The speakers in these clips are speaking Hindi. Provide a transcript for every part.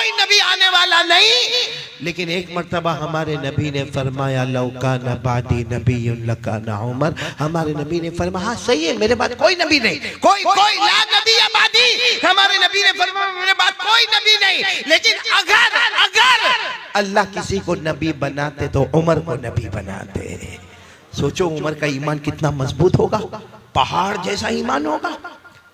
कोई नबी आने वाला नहीं। लेकिन एक मर्तबा हमारे नबी ने फरमाया लौका नबादी नबी लकाना उमर। हमारे नबी ने फरमाया हाँ सही है, मेरे बाद कोई नबी नहीं, कोई ला नबी आबादी। हमारे नबी ने फरमाया मेरे बाद कोई नबी नहीं, लेकिन अगर अल्लाह किसी को नबी बनाते तो उमर को नबी बनाते। सोचो उमर का ईमान कितना मजबूत होगा, पहाड़ जैसा ईमान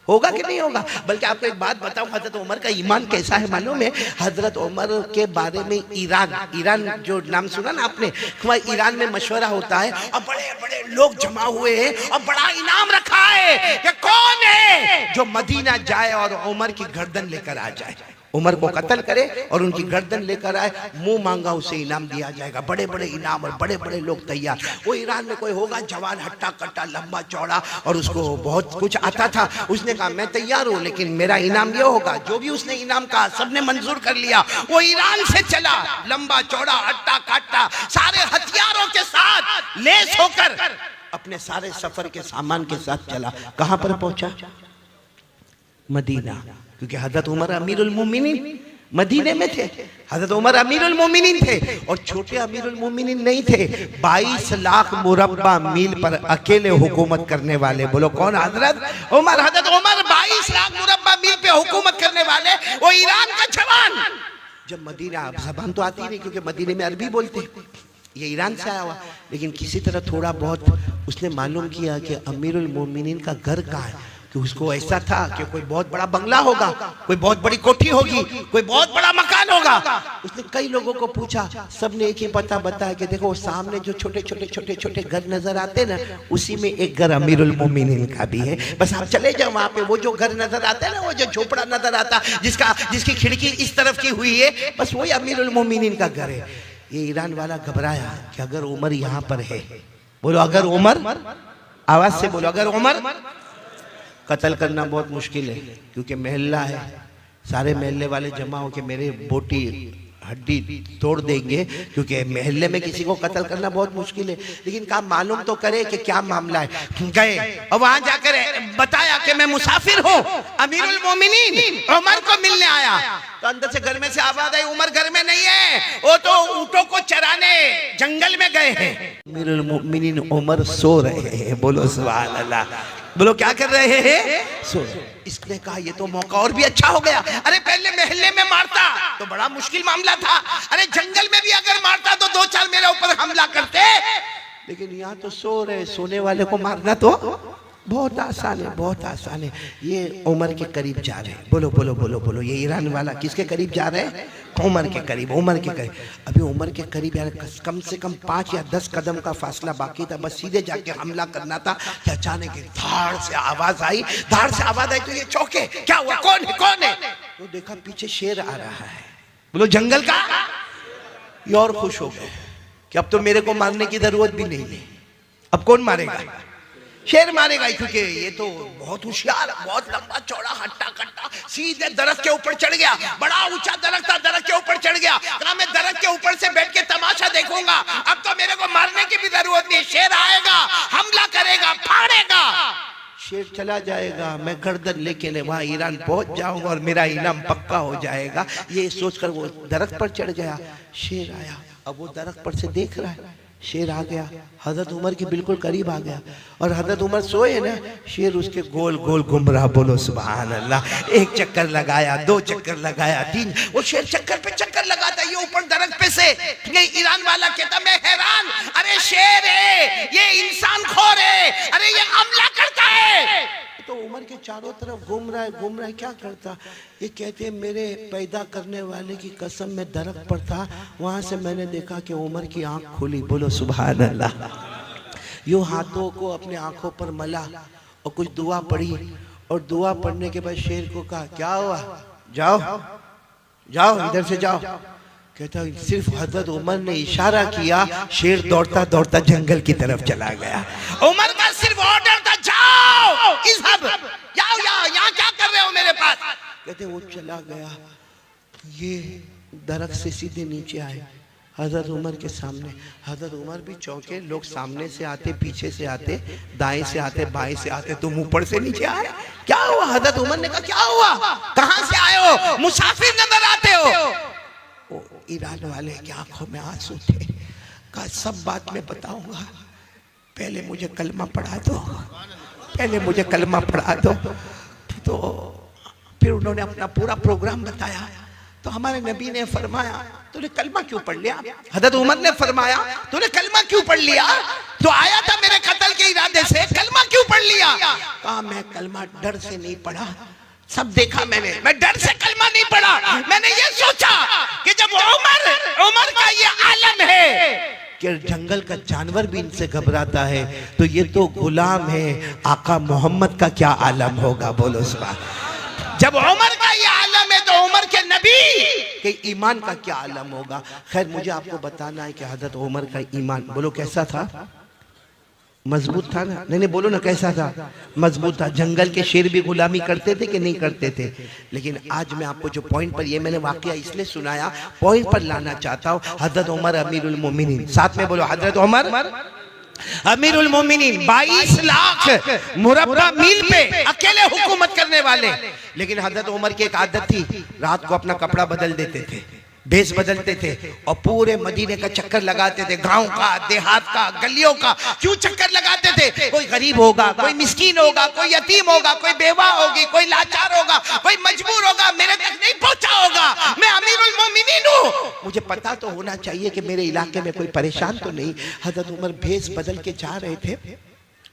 होगा कि नहीं होगा। बल्कि आपको एक बात बताऊं, हजरत उमर का ईमान कैसा है मालूम है? हजरत उमर के बारे में ईरान जो नाम सुना ना आपने, वह ईरान में मशवरा होता है और बड़े बड़े लोग जमा हुए हैं और बड़ा इनाम रखा है कि कौन है जो मदीना जाए और उमर की गर्दन लेकर आ जाए, उमर को कत्ल करे और उनकी गर्दन लेकर आए, मुंह मांगा उसे इनाम दिया जाएगा। बड़े बड़े इनाम और बड़े बड़े लोग तैयार। वो ईरान में कोई होगा जवान, हट्टा कट्टा, लंबा चौड़ा और उसको बहुत कुछ आता था। उसने कहा मैं तैयार हूँ लेकिन मेरा इनाम ये होगा। जो भी उसने इनाम कहा सबने मंजूर कर लिया। वो ईरान से चला, लंबा चौड़ा, हट्टा कट्टा, सारे हथियारों के साथ लेस होकर अपने सारे सफर के सामान के साथ चला। कहां पर पहुंचा? मदीना। क्योंकि हजरत उमर अमीरुल मोमिनीन मदीने में थे। हजरत उमर अमीरुल मोमिनीन थे और छोटे अमीरुल मोमिनीन नहीं थे। 22 लाख मुरब्बा मील पर अकेले हुकूमत करने वाले। बोलो कौन? हजरत उमर। हजरत उमर 22 लाख मुरब्बा मील पे हुकूमत करने वाले, वो ईरान का जवान। जब मदीना, जबान तो आती नहीं क्योंकि मदीने में अरबी बोलते, ये ईरान से आया हुआ, लेकिन किसी तरह थोड़ा बहुत उसने मालूम किया कि अमीरुल मोमिनीन का घर कहाँ है। कि उसको ऐसा था कि कोई बहुत बड़ा बंगला होगा, कोई बहुत बड़ी कोठी होगी, कोई बहुत बड़ा मकान होगा। उसने कई लोगों को पूछा, सबने एक ही पता बताया कि देखो सामने जो छोटे छोटे घर नजर आते ना, उसी में एक घर अमीरुल मोमिनीन का भी है। बस आप चले जाओ वहां पे, वो जो घर नजर आता है ना, वो जो झोपड़ा नजर आता जिसकी खिड़की इस तरफ की हुई है, बस वही अमीरुल मोमिनीन का घर है। ये ईरान वाला घबराया कि अगर उमर यहाँ पर है, बोलो अगर उमर, आवाज से बोलो अगर उमर, कत्ल करना बहुत मुश्किल है क्योंकि महल्ला है, सारे महल्ले वाले जमा हो के मेरे बोटी हड्डी तोड़ देंगे, क्योंकि महल्ले में किसी को कत्ल करना बहुत मुश्किल है। लेकिन काम मालूम तो करे कि क्या मामला है। गए और वहां जाकर बताया कि मैं मुसाफिर हूँ, अमीरुल मोमिनीन उमर को मिलने आया। तो अंदर से घर में से आवाज आई, उमर घर में नहीं है, वो तो ऊंटों को चराने जंगल में गए हैं। अमीरुल मोमिनीन उमर सो रहे हैं। बोलो सुभान अल्लाह। बोलो क्या कर रहे हैं? सो। इसने कहा ये तो मौका और भी अच्छा हो गया। अरे पहले महल्ले में मारता तो बड़ा मुश्किल मामला था, अरे जंगल में भी अगर मारता तो 2-4 मेरे ऊपर हमला करते, लेकिन यहाँ तो सो रहे, सोने वाले को मारना तो बहुत आसान है, बहुत आसान है। ये उमर के करीब जा रहे हैं। बोलो बोलो बोलो बोलो। ये ईरान वाला किसके करीब जा रहे हैं? उमर के करीब, उमर के करीब। अभी उमर के करीब यार कम से कम 5 या 10 कदम का फासला बाकी था, बस सीधे जाके हमला करना था कि अचानक धाड़ से आवाज आई। धाड़ से आवाज आई तो ये चौंके, क्या हुआ, कौन है कौन है? तो देखा पीछे शेर आ रहा है। बोलो जंगल का। ये और खुश हो गए कि अब तो मेरे को मारने की जरूरत भी नहीं है। अब कौन मारेगा? शेर मारेगा, क्योंकि ये तो बहुत होशियार, बहुत लंबा चौड़ा, हट्टा कट्टा, सीधे दरख्त के ऊपर चढ़ गया। बड़ा ऊंचा दरख्त था, दरख्त के ऊपर चढ़ गया। कहा मैं दरख्त के ऊपर से बैठ के तमाशा देखूंगा, अब तो मेरे को मारने की भी जरूरत नहीं। शेर आएगा, हमला करेगा, फाड़ेगा। शेर चला जाएगा, मैं गर्दन लेके वहां ईरान पहुंच जाऊंगा और मेरा इनाम पक्का हो जाएगा। ये सोचकर वो दरख्त पर चढ़ गया। शेर आया, अब वो दरख्त पर से देख रहा है। शेर आ गया, हजरत उमर के बिल्कुल करीब आ गया और हजरत उमर सोए ना, शेर उसके गोल गोल घूम रहा। बोलो सुभान अल्लाह। 1 चक्कर लगाया, 2 चक्कर लगाया, 3, वो शेर चक्कर पे चक्कर लगाता। ये ऊपर दरख्त पे से ये ईरान वाला कहता मैं हैरान, अरे शेर है, ये इंसान खोर है, अरे ये हमला करता है। तो उमर के चारों तरफ घूम रहा है, क्या करता? ये कहते हैं मेरे पैदा करने वाले की कसम में दरख्त पर था, वहां से मैंने देखा कि उमर की आंख खुली। बोलो सुभान अल्लाह। यूं हाथों को अपने आंखों पर मला और कुछ दुआ पढ़ी और दुआ पढ़ने के बाद शेर को कहा क्या हुआ, जाओ जाओ इधर से जाओ। कहता सिर्फ हजरत उमर ने इशारा किया, शेर दौड़ता दौड़ता जंगल की तरफ चला गया। उमर का सिर्फ ऑर्डर था जाओ, इज़हब, जाओ यहाँ क्या कर रहे हो मेरे पास? कहते वो चला गया। ये दरख्त से सीधे नीचे आए हजरत उमर के सामने। हजरत उमर भी चौंके, लोग सामने से आते, पीछे से आते, दाएं से आते, बाएं से आते, तुम ऊपर से नीचे आए, क्या हुआ? हजरत उमर ने कहा क्या हुआ, कहां से आए हो, मुसाफिर नजर आते हो। वो ईरान वाले की आंखों में आंसू थे। कहा सब बात मैं बताऊंगा, पहले मुझे कलमा पढ़ा दो, पहले मुझे कलमा पढ़ा दो। तो फिर उन्होंने अपना पूरा प्रोग्राम बताया। तो हमारे नबी ने फरमाया तूने कलमा क्यों पढ़ लिया? हजरत उमर ने फरमाया तूने कलमा क्यों पढ़ लिया? तो आया था मेरे कत्ल के इरादे से, कलमा क्यों पढ़ लिया? कहा मैं कलमा डर से नहीं पढ़ा, सब देखा मैंने, मैं डर से कलमा नहीं पढ़ा। मैंने ये सोचा कि जब उमर का ये आलम है कि जंगल का जानवर भी इनसे घबराता है, तो ये तो गुलाम है, आका मोहम्मद का क्या आलम होगा? बोलो सुभान। जब उमर का ये आलम है तो उमर के नबी के ईमान का क्या आलम होगा? खैर मुझे आपको बताना है कि हजरत उमर का ईमान बोलो कैसा था? मजबूत था ना? नहीं बोलो ना कैसा था? मजबूत था। जंगल के शेर भी गुलामी करते थे कि नहीं करते थे? लेकिन आज मैं आपको जो पॉइंट पर, ये मैंने वाकया इसलिए सुनाया, पॉइंट पर लाना चाहता हूँ। हजरत उमर अमीरुल मोमिनीन, साथ में बोलो हजरत उमर अमीरुल मोमिनीन, 22 लाख मुरब्बा मील पे अकेले हुकूमत करने वाले। लेकिन हजरत उमर की एक आदत थी, रात को अपना कपड़ा बदल देते थे, भेष बदलते थे और पूरे मदीने का चक्कर लगाते थे, गांव का, देहात का, गलियों का। क्यों चक्कर लगाते थे? कोई गरीब होगा, कोई मिस्कीन होगा, कोई यतीम होगा, कोई बेवा होगी, कोई लाचार होगा, कोई मजबूर होगा, मेरे तक नहीं पहुंचा होगा। मैं अमीरुल मोमिनीन हूं, मुझे पता तो होना चाहिए कि मेरे इलाके में कोई परेशान तो नहीं। हजरत उमर भेष बदल के जा रहे थे,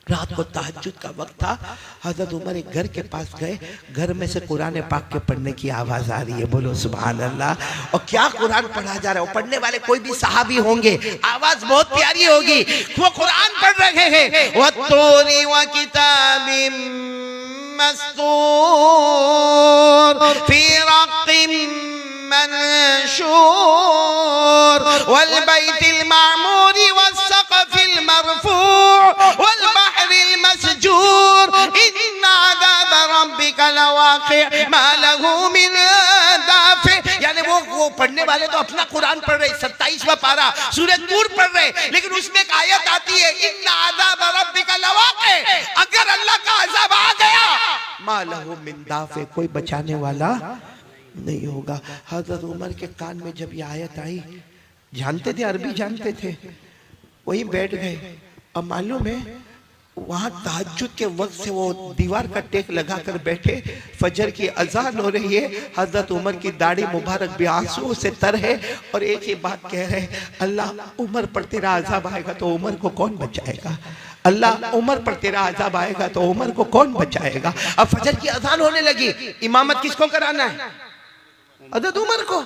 रात को तहज्जुद का वक्त था। हजरत उमर एक घर के पास गए, घर में से कुरान पाक के पढ़ने की आवाज आ रही है, बोलो सुभान अल्लाह। और क्या कुरान पढ़ा जा रहा है? पढ़ने वाले कोई भी सहाबी होंगे, आवाज बहुत प्यारी होगी। वो कुरान पढ़ रहे हैं, वत्तूरी व किताबिम मस्तूर फी रक़्क़िम मनशूर वल बैतिल मामूर वस्सक़फ़िल मरफ़ूअ वल बहरिल मस्जूर इन्ना अज़ाब रब्बिका लवाक़ि' मा लहू मिन दाफ़ि। यानी वो पढ़ने वाले तो अपना कुरान पढ़ रहे, 27वां पारा सूरह तूर पढ़ रहे, लेकिन उसमें एक आयत आती है इन्ना अज़ाब रब्बिका लवाक़ि', अगर अल्लाह का अज़ाब आ गया मा लहू मिन दाफ़ि, कोई बचाने वाला नहीं होगा। हजरत उमर के कान में जब ये आयत आई, जानते थे, अरबी जानते थे, वही बैठ गए। अब मालूम है वहां तहज्जुद के वक्त से वो दीवार का टेक लगाकर बैठे, फजर की अजान हो रही है, हजरत उमर की दाढ़ी मुबारक भी आंसुओं से तर है और एक ही बात कह रहे, अल्लाह उमर पर तेरा अजाब आएगा तो उमर को कौन बचाएगा? अल्लाह उमर पर तेरा अजाब आएगा तो उमर को कौन बचाएगा? अब फजर की अजान होने लगी, इमामत किसको कराना है? हजरत उमर को।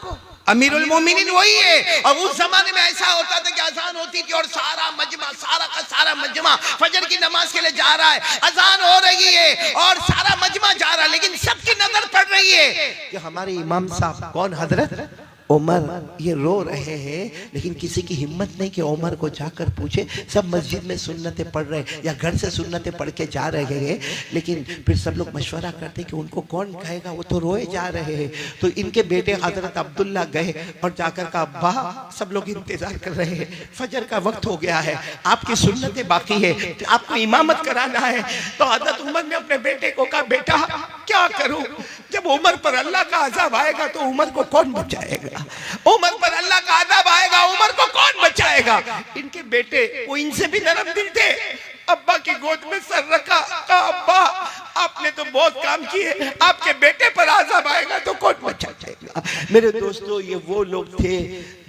अमीरुल मोमिनीन वही है। और उस जमाने में ऐसा होता था कि अजान होती थी और सारा मजमा, सारा का सारा मजमा फजर की नमाज के लिए जा रहा है, अजान हो रही है और सारा मजमा जा रहा है, लेकिन सबकी नजर पड़ रही है कि हमारे इमाम साहब कौन? हजरत उमर। ये रो रहे हैं, लेकिन किसी की हिम्मत नहीं कि उमर को जाकर पूछे। सब मस्जिद में सुन्नतें पढ़ रहे या घर से सुन्नतें पढ़ के जा रहे हैं, लेकिन फिर सब लोग मशवरा करते कि उनको कौन कहेगा, वो तो रोए जा रहे हैं। तो इनके बेटे हजरत अब्दुल्ला गए और जाकर कहा, अब्बा सब लोग इंतजार कर रहे हैं, फजर का वक्त हो गया है, आपकी सुन्नतें बाकी है, आपको इमामत कराना है। तो हजरत उमर ने अपने बेटे को कहा, बेटा क्या करूं, जब उमर पर अल्लाह का अज़ाब आएगा तो उमर को कौन बचाएगा? उमर पर अल्लाह का अज़ाब आएगा, उमर को कौन बचाएगा? इनके बेटे वो इनसे भी नरम दिल थे, अब्बा की गोद में सर रखा, कहा अब्बा आपने तो बहुत काम किए, आपके बेटे पर अज़ाब आएगा तो कौन बचाएगा? मेरे दोस्तों, ये वो लोग थे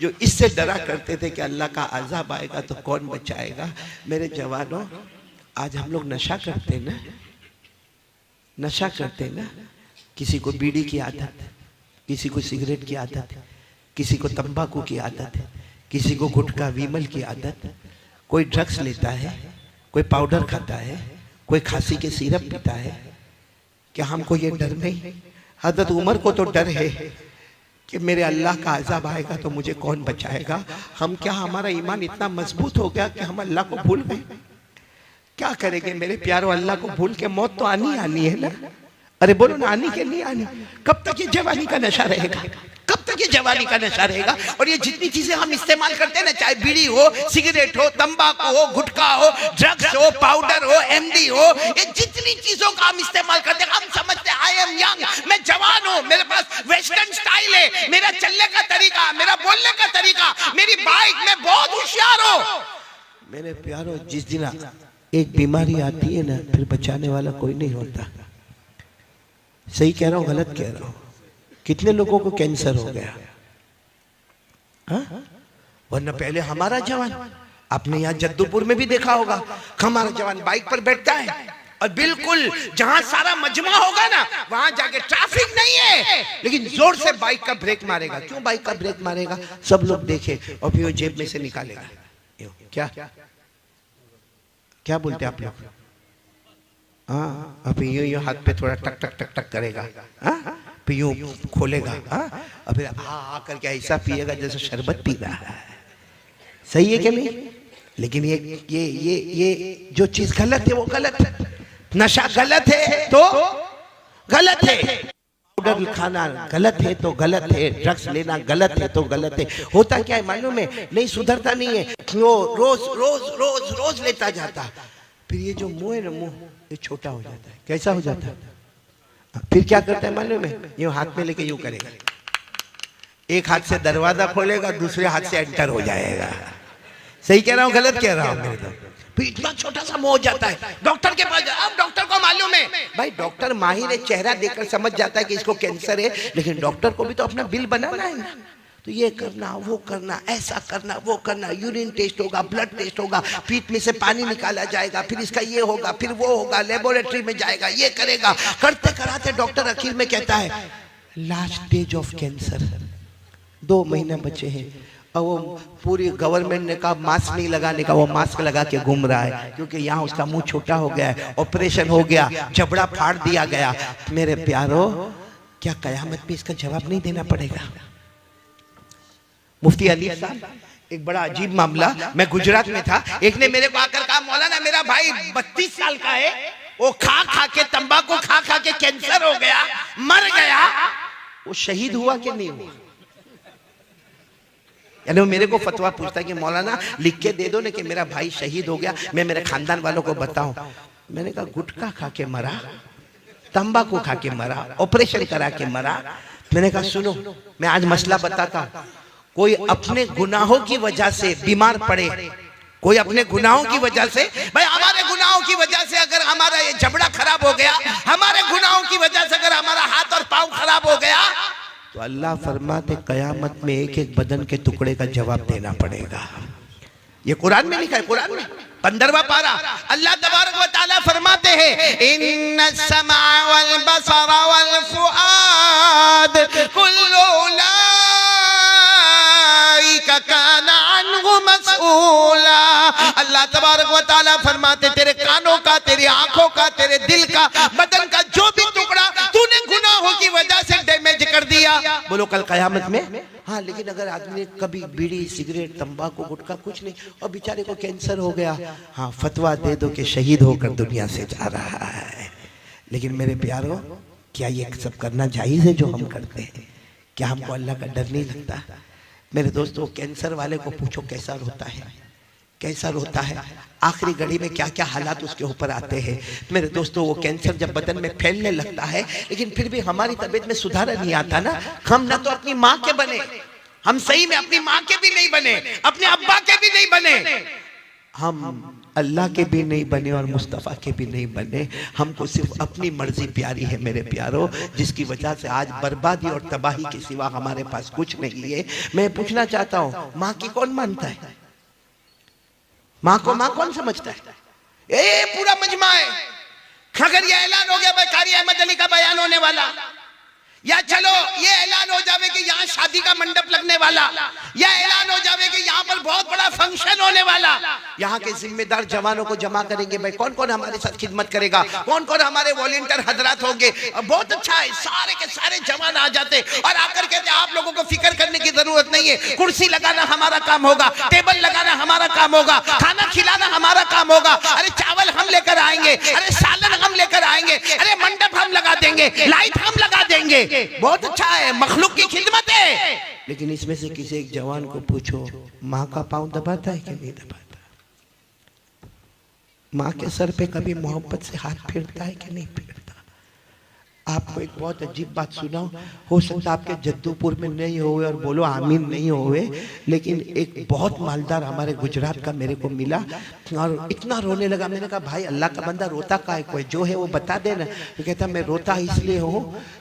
जो इससे डरा करते थे कि अल्लाह का अज़ाब आएगा तो कौन बचाएगा। मेरे जवानों, आज हम लोग नशा करते ना, नशा करते ना, किसी को बीड़ी की आदत, किसी को सिगरेट की आदत, किसी को तंबाकू की आदत, किसी को गुटखा विमल की आदत, कोई ड्रग्स लेता है, कोई पाउडर खाता है, कोई खांसी के सिरप पीता है। क्या हमको ये डर नहीं? हजरत उमर को तो डर है कि मेरे अल्लाह का अज़ाब आएगा तो मुझे कौन बचाएगा। हम क्या, हमारा ईमान इतना मजबूत हो गया कि हम अल्लाह को भूल गए? क्या करेंगे मेरे प्यारों, अल्लाह को भूल के मौत तो आनी आनी है ना। अरे बोलो ना, आनी के नहीं आनी? कब तक ये जवानी का नशा रहेगा? कब तक ये जवानी का नशा रहेगा? और ये जितनी चीजें हम इस्तेमाल करते हैं ना, चाहे बीड़ी हो, सिगरेट हो, तंबाकू हो, गुटखा हो, ड्रग्स हो, पाउडर हो, एमडी हो, ये जितनी चीजों का हम इस्तेमाल करते हैं, हम समझते हैं आई एम यंग, मैं जवान हूँ, मेरे पास वेस्टर्न स्टाइल है, मेरा चलने का तरीका, मेरा बोलने का तरीका, मेरी बाइक, मैं बहुत होशियार हूँ। मेरे प्यारों, जिस दिन एक बीमारी आती है ना, फिर बचाने वाला कोई नहीं होता। सही कह रहा हूँ, गलत कह रहा हूँ? कितने लोगों को कैंसर हो गया, वरना पहले हमारा जवान, आपने यहाँ जद्दूपुर में भी देखा होगा, हमारा जवान बाइक पर बैठता है और बिल्कुल जहां सारा मजमा होगा ना, वहां जाके ट्रैफिक नहीं है, लेकिन जोर से बाइक का ब्रेक मारेगा। क्यों बाइक का ब्रेक मारेगा? सब लोग देखे, और फिर वो जेब में से निकालेगा। क्या क्या बोलते आप लोग? हाँ, अभी यूं हाथ पे थोड़ा टक टक टक टक करेगा, हाँ, फिर यूं खोलेगा, हाँ, और फिर आ करके ऐसा पिएगा जैसे शरबत पी रहा है। सही है कि नहीं? लेकिन ये जो चीज गलत है वो गलत है। नशा गलत है तो गलत है, पाउडर खाना गलत है तो गलत है, ड्रग्स लेना गलत है तो गलत है। होता क्या है मालूम है? नहीं सुधरता नहीं है, वो रोज रोज रोज रोज लेता जाता, फिर ये जो मुंह है ना, मुंह ये छोटा हो जाता है। कैसा हो जाता है? फिर क्या करता है मालूम है? यूं हाथ में लेके यूं करेगा, एक हाथ से दरवाजा खोलेगा, दूसरे हाथ से एंटर हो जाएगा। सही कह रहा हूँ, गलत कह रहा हूँ? मेरे तो फिर इतना छोटा सा मुंह हो जाता है। डॉक्टर के पास, अब डॉक्टर को मालूम है भाई, डॉक्टर माहिर है, चेहरा देखकर समझ जाता है कि इसको कैंसर है, लेकिन डॉक्टर को भी तो अपना बिल बनाना है ना। तो ये करना, वो करना, ऐसा करना, वो करना, यूरिन टेस्ट होगा, ब्लड टेस्ट होगा, पीठ में से पानी निकाला जाएगा, फिर इसका ये होगा, फिर वो होगा, लेबोरेटरी में जाएगा, ये करेगा। करते कराते डॉक्टर आखिर में कहता है लास्ट स्टेज ऑफ कैंसर, 2 महीने बचे हैं। और वो पूरी गवर्नमेंट ने कहा मास्क नहीं लगाने का, वो मास्क लगा के घूम रहा है, क्योंकि यहाँ उसका मुंह छोटा हो गया है, ऑपरेशन हो गया, जबड़ा फाड़ दिया गया। मेरे प्यारो, क्या कयामत में इसका जवाब नहीं देना पड़ेगा? मुफ्ती अली साहब, एक बड़ा अजीब मामला, मैं गुजरात में था, एक ने मेरे को आकर कहा मौलाना मेरा भाई 32 साल का है, वो खा खा के, तंबाकू खा खा के कैंसर हो गया, मर गया। वो शहीद हुआ कि नहीं हुआ? यानी वो मेरे को फतवा पूछता है कि मौलाना लिख के दे दो ना कि मेरा भाई शहीद हो गया, मैं मेरे खानदान वालों को बताऊं। मैंने कहा गुटखा खा के मरा, तंबाकू खा के मरा, ऑपरेशन करा के मरा। मैंने कहा सुनो, मैं आज मसला बताता हूं। कोई अपने गुनाहों की वजह से बीमार पड़े, कोई अपने गुनाहों की वजह से, भाई हमारे गुनाहों की वजह से अगर हमारा ये जबड़ा खराब हो गया, हमारे गुनाहों की वजह से अगर हमारा हाथ और पांव खराब हो गया, तो अल्लाह फरमाते कयामत में एक एक बदन के टुकड़े का जवाब देना पड़ेगा। ये कुरान में लिखा है, कुरान में 15वां पारा, अल्लाह तबारक व तआला फरमाते हैं इन्नस समा वल बसरा वल फुआद कुल्लु उलाइका काना अन्हु मसऊला। अल्लाह तबारक व तआला फरमाते तेरे कानों का, तेरी आंखों का, तेरे दिल का, बदन का जो भी टुकड़ा तूने गुनाहों की वजह से डैमेज कर दिया, बोलो कल कयामत में। हाँ, लेकिन अगर आदमी ने कभी बीड़ी, सिगरेट, तंबाकू, गुटखा कुछ नहीं, और बेचारे को कैंसर हो गया, हाँ फतवा दे दो कि शहीद होकर दुनिया से जा रहा है। लेकिन मेरे प्यारों, क्या ये सब करना जायज है जो हम करते हैं? क्या हमको अल्लाह का डर नहीं लगता? मेरे दोस्तों, कैंसर वाले को पूछो कैसा रोता है, कैसा रोता है, आखिरी घड़ी में क्या क्या हालात उसके ऊपर आते हैं। मेरे दोस्तों, वो कैंसर जब बदन में फैलने लगता है, लेकिन फिर भी हमारी तबीयत में सुधार नहीं आता ना। हम ना तो अपनी माँ के बने, हम सही में अपनी माँ के भी नहीं बने, अपने अब्बा के भी नहीं बने, हम अल्लाह के भी नहीं बने और मुस्तफ़ा के भी नहीं बने। हमको सिर्फ अपनी मर्जी प्यारी है मेरे प्यारो, जिसकी वजह से आज बर्बादी और तबाही के सिवा हमारे पास कुछ नहीं है। मैं पूछना चाहता हूँ, माँ की कौन मानता है? माँ को माँ कौन समझता है? ये पूरा मजमा है। अगर ये ऐलान हो गया भाई कारी अहमद अली का बयान होने वाला, या चलो ये ऐलान हो जावे कि यहाँ शादी का मंडप लगने वाला, या ऐलान हो जावे कि यहाँ पर बहुत बड़ा फंक्शन होने वाला, यहाँ के जिम्मेदार जवानों को जमा करेंगे, भाई कौन कौन हमारे साथ खिदमत करेगा, कौन कौन हमारे वॉलंटियर हजरात होंगे। बहुत अच्छा है, सारे के सारे जवान आ जाते और आकर कहते आप लोगों को फिक्र करने की जरूरत नहीं है, कुर्सी लगाना हमारा काम होगा, टेबल लगाना हमारा काम होगा, खाना खिलाना हमारा काम होगा, अरे चावल हम लेकर आएंगे, अरे सालन हम लेकर आएंगे, अरे मंडप हम लगा देंगे, लाइट हम लगा देंगे। बहुत अच्छा है, मखलूक की खिदमत है। लेकिन इसमें से किसी एक जवान को पूछो, माँ का पांव दबाता है कि नहीं दबाता? माँ के सर पे कभी मोहब्बत से हाथ फेरता है कि नहीं फेरता? आपको एक बहुत अजीब बात सुनाऊं, हो सकता है आपके जद्दूपुर में नहीं होवे और बोलो आमीन नहीं होवे, लेकिन एक बहुत मालदार हमारे गुजरात का मेरे को मिला और इतना रोने लगा। मैंने कहा भाई अल्लाह का बंदा रोता का है, कोई जो है वो बता देना। तो कहता मैं रोता इसलिए हूँ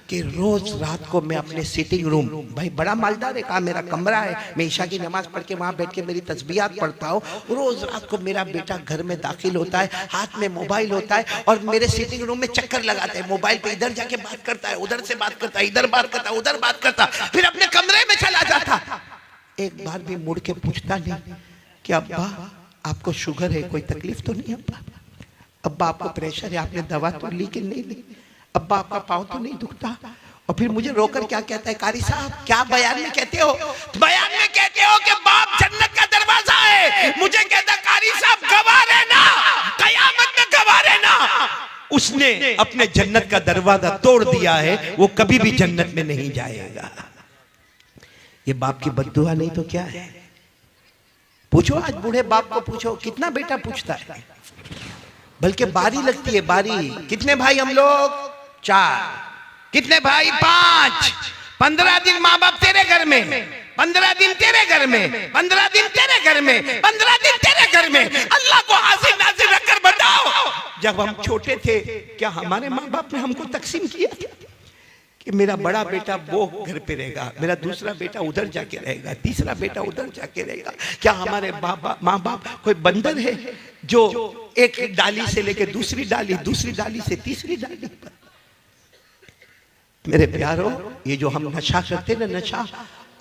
कि रोज रात को मैं अपने सिटिंग रूम, भाई बड़ा मालदार है, कहा मेरा कमरा है, मैं ईशा की नमाज पढ़ के वहाँ बैठ के मेरी तस्बीहात पढ़ता हूँ। रोज रात को मेरा बेटा घर में दाखिल होता है, हाथ में मोबाइल होता है और मेरे सिटिंग रूम में चक्कर लगाता है, मोबाइल पे इधर जाके बात करता है, उधर से बात करता है, इधर बात करता है, उधर बात करता, फिर अपने कमरे में चला जाता। एक बार भी मुड़ के पूछता नहीं कि अब्बा आपको शुगर है, कोई तकलीफ तो नहीं अब्बा? अब्बा आपको प्रेशर है, आपने दवा तो ली कि नहीं ली? अब्बा आपका पाँव तो नहीं दुखता? और फिर मुझे रोकर क्या कहता है, कारी साहब क्या बयान में कहते हो? बयान में कहते हो कि बाप जन्नत का दरवाजा है। मुझे कहता कारी साहब गवाह रहना, कयामत में गवाह रहना। उसने अपने जन्नत का दरवाजा तोड़ दिया है, वो कभी भी जन्नत में नहीं जाएगा। ये बाप की बद्दुआ नहीं तो क्या है? पूछो आज बूढ़े बाप को पूछो, कितना बेटा पूछता है? बल्कि बारी लगती है, बारी। कितने भाई हम लोग? 4। कितने भाई? 5। 15 दिन माँ बाप तेरे घर में, 15 दिन तेरे घर में, 15 दिन तेरे घर में, 15 दिन तेरे घर में। अल्लाह को हाजिर नाजिर रखकर बताओ, जब हम छोटे थे क्या हमारे माँ बाप ने हमको तकसीम किया कि मेरा बड़ा बेटा वो घर पे रहेगा, मेरा दूसरा बेटा उधर जाके रहेगा, तीसरा बेटा उधर जाके रहेगा? क्या हमारे माँ बाप कोई बंदर है जो एक डाली से लेके दूसरी डाली, दूसरी डाली से तीसरी डाली पर? मेरे प्यारो, ये जो हम नशा करते ना, नशा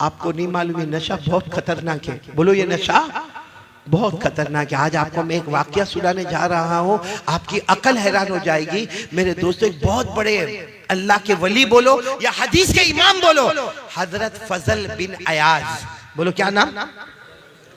आपको नहीं मालूम, ये नशा बहुत खतरनाक है। बोलो ये नशा बहुत खतरनाक है। आज आपको मैं एक वाकया सुनाने जा रहा हूँ, आपकी अकल हैरान हो जाएगी। मेरे दोस्तों, एक बहुत बड़े अल्लाह के वली बोलो या हदीस के इमाम बोलो, हजरत फजल बिन अयाज। बोलो क्या नाम?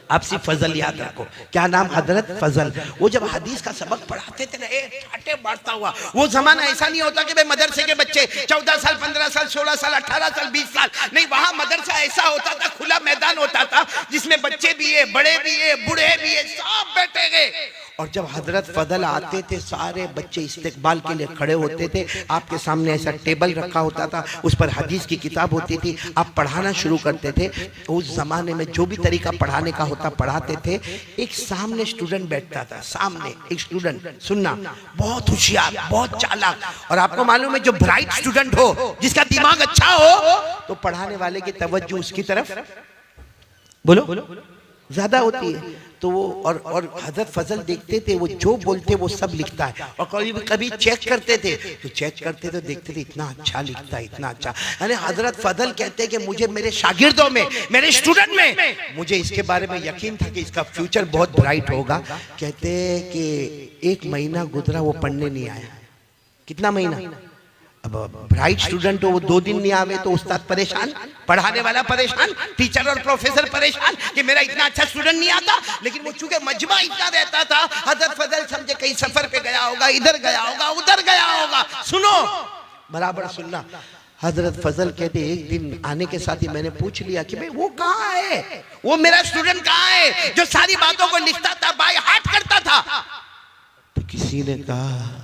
आप सिर्फ फजल याद रखो। क्या नाम? हजरत फजल। वो जब हदीस का सबक पढ़ाते थे ना, ठाटे बढ़ता हुआ, वो जमाना ऐसा नहीं होता कि भाई मदरसे के बच्चे 14 साल, 15 साल, 16 साल, 18 साल, 20 साल, नहीं, वहां मदरसा ऐसा होता था, खुला मैदान होता था जिसमें बच्चे भी है, बड़े भी है, बूढ़े भी है, सब बैठे गए। और जब हजरत फजल आते थे, सारे बच्चे इस्तेकबाल के लिए खड़े होते थे। आपके सामने ऐसा टेबल रखा होता था, उस पर हदीस की किताब होती थी, आप पढ़ाना शुरू करते थे। उस जमाने में जो भी तरीका पढ़ाने का होता पढ़ाते थे। एक सामने स्टूडेंट बैठता था, सामने एक स्टूडेंट, सुनना, बहुत होशियार, बहुत चालाक। और आपको मालूम है, जो ब्राइट स्टूडेंट हो, जिसका दिमाग अच्छा हो, तो पढ़ाने वाले की तवज्जो उसकी तरफ बोलो ज्यादा होती है। तो वो और हजरत फजल देखते थे, वो जो बोलते वो सब लिखता है। और कभी कभी चेक करते थे, तो चेक करते तो देखते थे इतना अच्छा लिखता है, इतना अच्छा। यानी हजरत फजल कहते हैं कि मुझे मेरे शागिर्दों में, मेरे स्टूडेंट में, मुझे इसके बारे में यकीन था कि इसका फ्यूचर बहुत ब्राइट होगा। कहते कि 1 महीना गुजरा, वो पढ़ने नहीं आया। कितना महीना? अब ब्राइट स्टूडेंट हो, वो 2 दिन नहीं आवे तो उस्ताद परेशान, पढ़ाने वाला परेशान, टीचर और प्रोफेसर परेशान कि मेरा इतना अच्छा स्टूडेंट नहीं आता। लेकिन वो चूंकि मजमा इतना रहता था, हजरत फजल समझे कहीं सफर पे गया होगा, इधर गया होगा, उधर गया होगा। सुनो, बराबर सुनना। हजरत फजल कहते एक दिन आने के साथ ही मैंने पूछ लिया कि भाई वो कहाँ है, वो मेरा स्टूडेंट कहाँ है जो सारी बातों को लिखता था, बाय हार्ट करता था? तो किसी ने कहा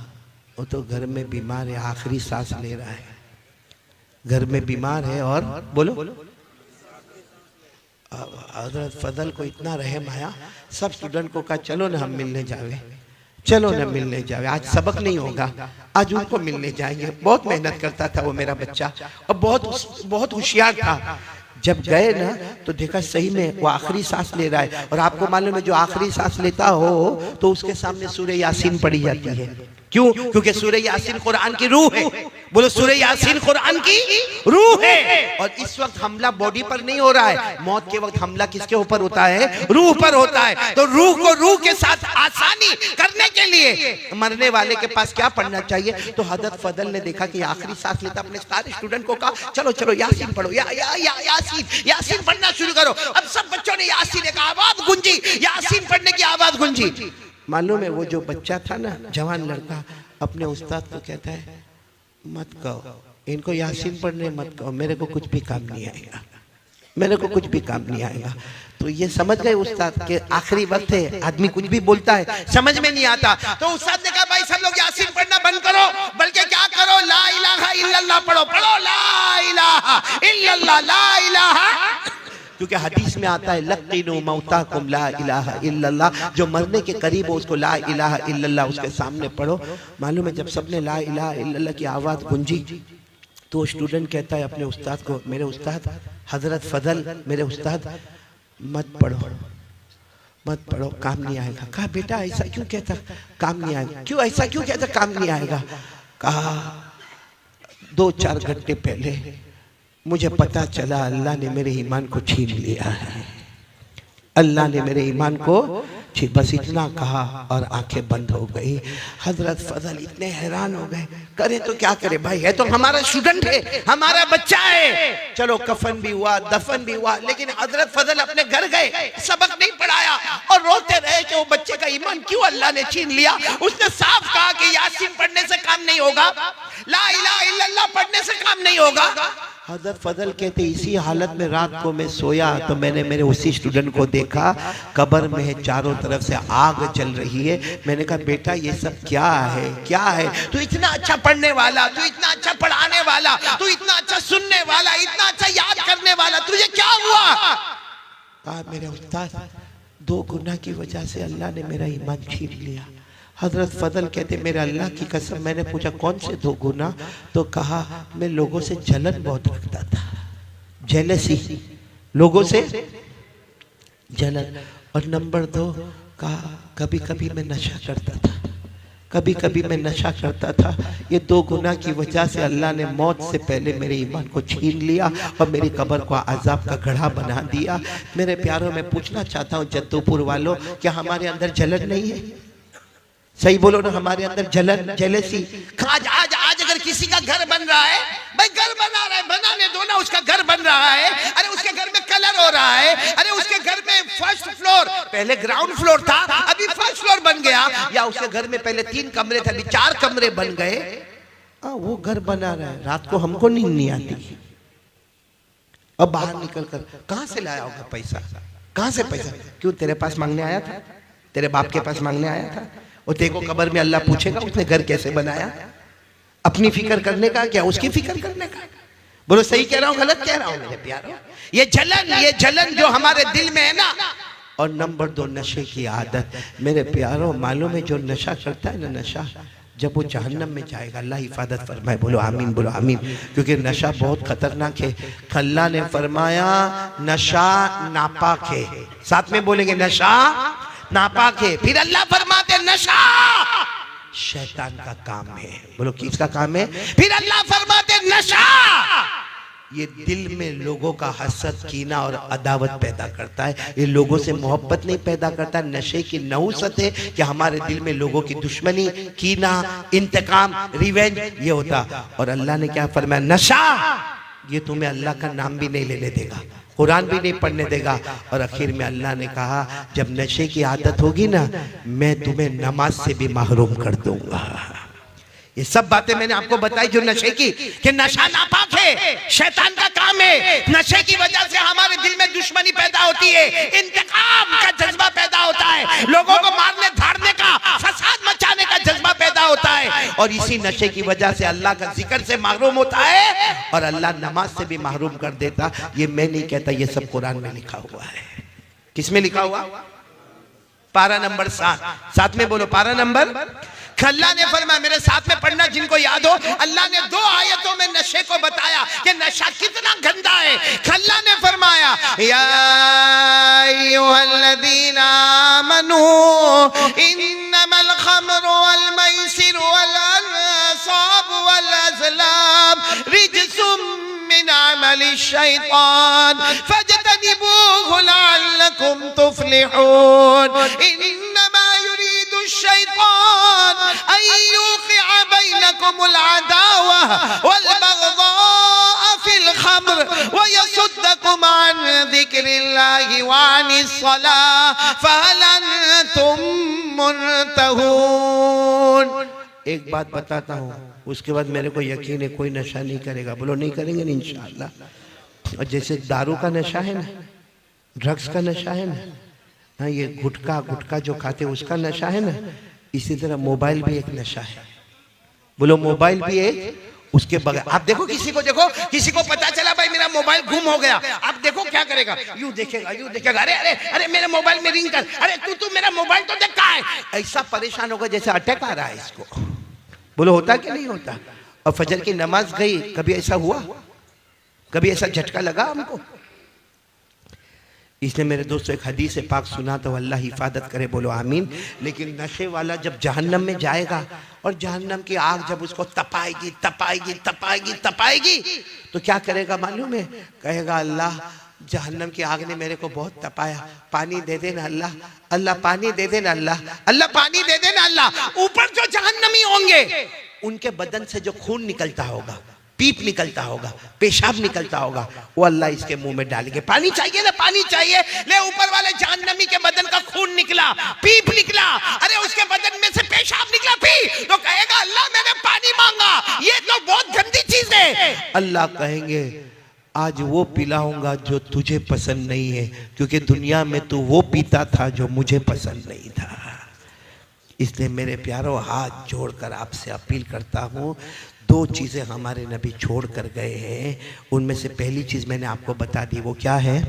वो तो घर में बीमार है, आखिरी सांस ले रहा है, घर में बीमार है। और बोलो, हजरत फजल को इतना रहम आया, सब स्टूडेंट को कहा चलो ना हम मिलने जावे, चलो ना मिलने जावे, आज सबक नहीं होगा, आज उनको मिलने जाएंगे। बहुत मेहनत करता था वो मेरा बच्चा और बहुत होशियार था। जब गए ना तो देखा सही में वो आखिरी सांस ले रहा है। और आपको मालूम है, जो आखिरी सांस लेता हो तो उसके सामने सूरह यासीन पढ़ी जाती है। क्यों? क्योंकि सूरह यासीन कुरान की रूह है। बोलो, सूरह यासीन कुरान की रूह है। और इस वक्त हमला बॉडी पर नहीं हो रहा है, मौत के वक्त हमला किसके ऊपर होता है? रूह पर होता है। तो रूह को रूह के साथ आसानी करने के लिए मरने वाले के पास क्या पढ़ना चाहिए? तो हजरत फजल ने देखा कि आखिरी सांस लेता, अपने सारे स्टूडेंट को कहा चलो चलो यासीन पढ़ो, यासीन पढ़ना शुरू करो। अब सब बच्चों ने यासीन एक आवाज गूंजी, यासीन पढ़ने की आवाज गूंजी। मालूम है, वो जो बच्चा था ना, जवान लड़का, अपने उस्ताद को कहता है मत कहो इनको यासीन पढ़ने, मत कहो, मेरे को कुछ भी काम नहीं आएगा, मेरे को कुछ भी काम नहीं आएगा। तो ये समझ गए उस्ताद के आखिरी वक्त है, आदमी कुछ भी बोलता है समझ में नहीं आता। तो उस्ताद ने कहा भाई सब लोग यासीन पढ़ना बंद करो, बल्कि क्या करो, ला इलाहा इल्लल्लाह पढ़ो, पढ़ो ला इलाहा इल्लल्लाह, ला इलाहा। क्योंकि हदीस में आता है लक़िनु मौताकुम ला इलाहा इल्लल्लाह, जो मरने के करीब हो उसको ला इलाहा इल्लल्लाह उसके सामने पढ़ो। मालूम है जब सबने ला इलाहा इल्लल्लाह की आवाज़ गूंजी तो स्टूडेंट कहता है अपने उस्ताद को, मेरे उस्ताद हजरत फजल, मेरे उस्ताद मत पढ़ो, मत पढ़ो, काम नहीं आएगा। कहा बेटा ऐसा क्यों कहता, काम नहीं आएगा, क्यों ऐसा क्यों कहता काम नहीं आएगा? कहा 2-4 घंटे पहले मुझे पता चला अल्लाह ने मेरे ईमान को छीन लिया है, अल्लाह ने मेरे ईमान को बस इतना कहा और आंखें बंद हो गई। हजरत फजल इतने हैरान हो गए, करें तो क्या करें भाई, है तो हमारा स्टूडेंट है, हमारा बच्चा है। चलो कफन भी हुआ, दफन भी हुआ, लेकिन हजरत फजल अपने घर गए, सबक नहीं पढ़ाया और रोते रहे कि वो बच्चे का ईमान क्यों अल्लाह ने छीन लिया। उसने साफ कहा कि यासीन पढ़ने से काम नहीं होगा, ला इलाहा इल्लल्लाह पढ़ने से काम नहीं होगा। हजरत फजल कहते इसी हालत में रात को मैं सोया तो मैंने मेरे उसी स्टूडेंट को देखा, कब्र में है, चारों तरफ से आग चल रही है। मैंने कहा बेटा ये सब क्या है, क्या है? तू इतना अच्छा पढ़ने वाला, तू इतना अच्छा पढ़ाने वाला, तू इतना अच्छा सुनने वाला, इतना अच्छा याद करने वाला, तुझे क्या हुआ? कहा मेरे उस्ताद 2 गुनाह की वजह से अल्लाह ने मेरा ईमान छीन लिया। हजरत फजल कहते मेरे अल्लाह की कसम, मैंने पूछा कौन से 2 गुनाह? तो कहा मैं लोगों से जलन बहुत रखता था, जेलसी, लोगों से जलन। और नंबर 2 कहा कभी कभी मैं नशा करता था, कभी कभी मैं नशा करता था। ये 2 गुनाह की वजह से अल्लाह ने मौत से पहले मेरे ईमान को छीन लिया और मेरी कब्र को अजाब का गड्ढा बना दिया। मेरे प्यारों में पूछना चाहता हूँ जद्दूपुर वालों, क्या हमारे अंदर जलन नहीं है? सही बोलो ना, हमारे अंदर जलन, जेलसी। आज आज आज अगर किसी का घर बन रहा है, भाई घर बना रहा है, बनाने दो ना, उसका घर बन रहा है, अरे उसके घर में कलर हो रहा है, अरे उसके घर में फर्स्ट फ्लोर, पहले ग्राउंड फ्लोर था अभी फर्स्ट फ्लोर बन गया, या उसके घर में पहले 3 कमरे थे अभी 4 कमरे बन गए। वो घर बना रहा है, रात को हमको नींद नहीं आती। अब बाहर निकल कर कहां से लाया होगा पैसा, कहां से पैसा? क्यों तेरे पास मांगने आया था, तेरे बाप के पास मांगने आया था? और देखो कब्र में अल्लाह पूछेगा उसने घर कैसे बनाया? अपनी फिक्र करने का क्या, उसकी फिक्र करने का? बोलो सही कह रहा हूं गलत कह रहा हूं मेरे प्यारों? ये जलन जो हमारे दिल में है ना। और नंबर 2 नशे की आदत। मेरे प्यारों मालूम है जो नशा करता है ना, नशा जब वो जहन्नम में जाएगा, अल्लाह हिफाजत फरमाए, बोलो आमीन, बोलो आमीन। क्योंकि नशा बहुत खतरनाक है। अल्लाह ने फरमाया नशा नापाक है, साथ में बोलेंगे नशा नापाक है। फिर अल्लाह फरमाते नशा शैतान का काम है, बोलो किसका काम है? फिर अल्लाह फरमाते नशा ये दिल में लोगों का हसद, कीना और अदावत पैदा करता है, ये लोगों से मोहब्बत नहीं पैदा करता। नशे की नहुसत है कि हमारे दिल में लोगों की दुश्मनी, कीना, इंतकाम, रिवेंज ये होता। और अल्लाह ने क्या फरमाया? नशा ये तुम्हें अल्लाह का नाम भी नहीं लेने देगा, कुरान भी नहीं पढ़ने देगा। और आखिर में अल्लाह ने कहा जब नशे की आदत होगी ना, मैं तुम्हें नमाज से भी महरूम कर दूंगा। ये सब बातें मैंने आपको बताई जो नशे की, कि नशा नापाक है, शैतान का काम है। नशे की वजह से हमारे दिल में दुश्मनी पैदा होती है, इंतकाम का जज्बा पैदा होता है, लोगों को मारने धाड़ने का, फसाद मचाने का जज्बा पैदा होता है। और इसी नशे की वजह से अल्लाह का जिक्र से महरूम होता है और अल्लाह नमाज से भी महरूम कर देता। ये मैं नहीं कहता, ये सब कुरान में लिखा हुआ है। किसमें लिखा हुआ? पारा नंबर 7 में बोलो, पारा नंबर। अल्लाह ने फरमाया, मेरे साथ में पढ़ना जिनको याद हो, अल्लाह ने 2 आयतों में नशे को बताया कि नशा कितना गंदा है। अल्लाह ने फरमाया या अय्युहल्लज़ीना आमनू इन्नमल खम्रु वल मैसिरु वल अंसाबु वल अज़लाम रिज्सुम मिन अमलि शैतान फज्तनिबूहु लअल्लकुम तुफ्लिहून। इन्नमा युरीदु शैतान अन युक़िअ बैनकुमुल अदावा वल बग़ज़ाअ फिल खम्र व यसुद्दकुम अन ज़िक्रिल्लाहि व अनिस सलाह फहल अंतुम मुंतहून। एक बात बताता हूँ, उसके बाद मेरे को यकीन है कोई नशा नहीं करेगा। बोलो नहीं करेंगे ना इंशाअल्लाह। और जैसे दारू का नशा है ना, ड्रग्स का नशा है ना, हाँ ये गुटखा जो खाते उसका नशा है ना, इसी तरह मोबाइल भी एक नशा है। बोलो मोबाइल भी एक, उसके बगैर आप देखो, किसी को पता चला भाई मेरा मोबाइल गुम हो गया, आप देखो क्या करेगा, यूं देखेगा, अरे अरे अरे मेरे मोबाइल में रिंग कर, अरे तू मेरा मोबाइल तो देख कहाँ है। ऐसा परेशान होगा जैसे अटैक आ रहा है इसको। बोलो होता कि नहीं होता? और फजर की नमाज गई, कभी ऐसा हुआ? कभी ऐसा झटका लगा हमको? इसलिए मेरे दोस्तों एक हदीस पाक सुना तो अल्लाह हिफाजत करे, बोलो आमीन। लेकिन नशे वाला जब जहन्नम में जाएगा और जहन्नम की आग जब उसको तपाएगी तो क्या करेगा मालूम है? कहेगा अल्लाह जहन्नम की आग ने मेरे को बहुत तपाया, पानी दे देना अल्लाह, अल्लाह पानी दे देना अल्लाह, अल्लाह पानी दे देना अल्लाह। ऊपर जो जहन्नमी होंगे उनके बदन से जो खून निकलता होगा, पीप निकलता होगा, पेशाब निकलता होगा, वो अल्लाह इसके मुंह में डालेंगे। पानी चाहिए ना, पानी चाहिए, ले ऊपर वाले जहन्नमी के बदन का खून निकला, पीप निकला, अरे उसके बदन में से पेशाब निकला, पी तो कहेगा अल्लाह मैंने पानी मांगा, ये तो बहुत गंदी चीज है। अल्लाह कहेंगे आज वो पिलाऊंगा जो तुझे पसंद नहीं है, क्योंकि दुनिया में तू वो पीता था जो मुझे पसंद नहीं था। इसलिए मेरे प्यारों, हाथ जोड़कर आपसे अपील करता हूँ, दो चीज़ें हमारे नबी छोड़ कर गए हैं, उनमें से पहली चीज़ मैंने आपको बता दी, वो क्या है?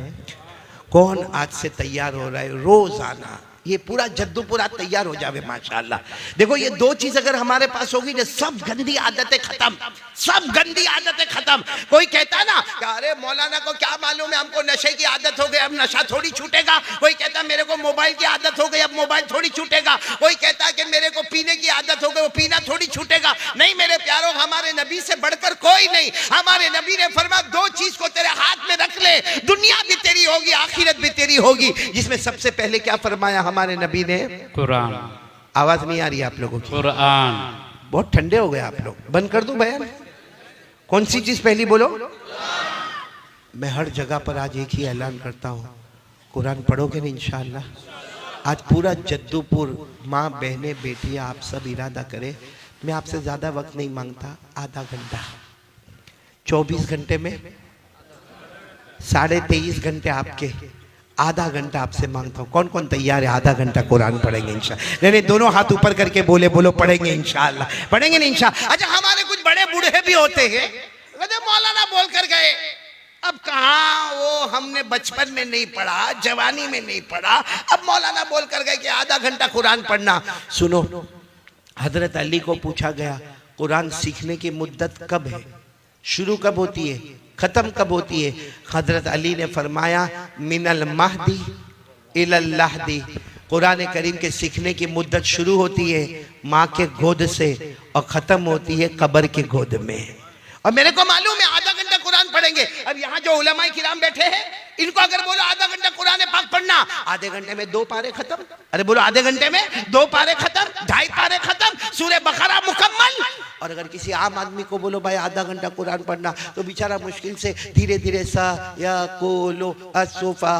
कौन आज से तैयार हो रहा है रोज़ाना ये पूरा जद्दूपुरा तैयार हो जावे माशाअल्लाह। देखो ये दो चीज अगर हमारे पास होगी ना, सब गंदी आदतें खत्म, सब गंदी आदतें खत्म। कोई कहता है ना कि अरे मौलाना को क्या मालूम है, हमको नशे की आदत हो गई, अब नशा थोड़ी छूटेगा। कोई कहता है मेरे को मोबाइल की आदत हो गई, अब मोबाइल थोड़ी छूटेगा। कोई कहता है कि मेरे को पीने की आदत हो गई, वो पीना थोड़ी छूटेगा। नहीं मेरे प्यारों, हमारे नबी से बढ़कर कोई नहीं। हमारे नबी ने फरमाया दो चीज को तेरे हाथ में रख ले, दुनिया भी तेरी होगी, आखिरत भी तेरी होगी। जिसमें सबसे पहले क्या फरमाया हमारे नबी ने? कुरान। आवाज नहीं आ रही आप लोगों की? कुरान। बहुत ठंडे हो गए आप लोग, बंद कर दूं बयान? कौन सी चीज पहली बोलो? मैं हर जगह पर आज एक ही ऐलान करता हूँ, कुरान पढ़ोगे ना इंशाअल्लाह। आज पूरा जद्दूपुर माँ बहनें बेटियां आप सब इरादा करें, मैं आपसे ज्यादा वक्त नहीं मांगता, आधा घंटा, 24 घंटे में 23.5 घंटे आपके, आधा घंटा आपसे मांगता हूँ। कौन कौन तैयार है? आधा घंटा कुरान पढ़ेंगे इंशाअल्लाह। नहीं दोनों हाथ ऊपर करके बोले, बोलो पढ़ेंगे इंशाअल्लाह, पढ़ेंगे नहीं इंशाअल्लाह। अच्छा हमारे कुछ बड़े बूढ़े भी होते हैं, मौलाना बोल कर गए, अब कहाँ वो हमने बचपन में नहीं पढ़ा, जवानी में नहीं पढ़ा, अब मौलाना बोल कर गए कि आधा घंटा कुरान पढ़ना। सुनो, हजरत अली को पूछा गया कुरान सीखने की मुद्दत कब है, शुरू कब होती है, खत्म कब होती है? हजरत अली ने फरमाया मिनल महदी इलल लहदी। कुरान करीम के सीखने की मुद्दत शुरू होती है माँ के गोद से और खत्म होती है कब्र के गोद में। और मेरे को मालूम है आधा घंटा कुरान पढ़ेंगे। अब यहाँ जो उलमाए किराम बैठे हैं, इनको अगर बोलो आधा घंटा कुरान पाक पढ़ना, आधे घंटे में 2 पारे खत्म। अरे बोलो आधे घंटे में 2 पारे खत्म, 2.5 पारे खत्म, सूरह बकरा मुकम्मल। और अगर किसी आम आदमी को बोलो भाई आधा घंटा कुरान पढ़ना, तो बेचारा मुश्किल से धीरे धीरे सा या कोलो असुफा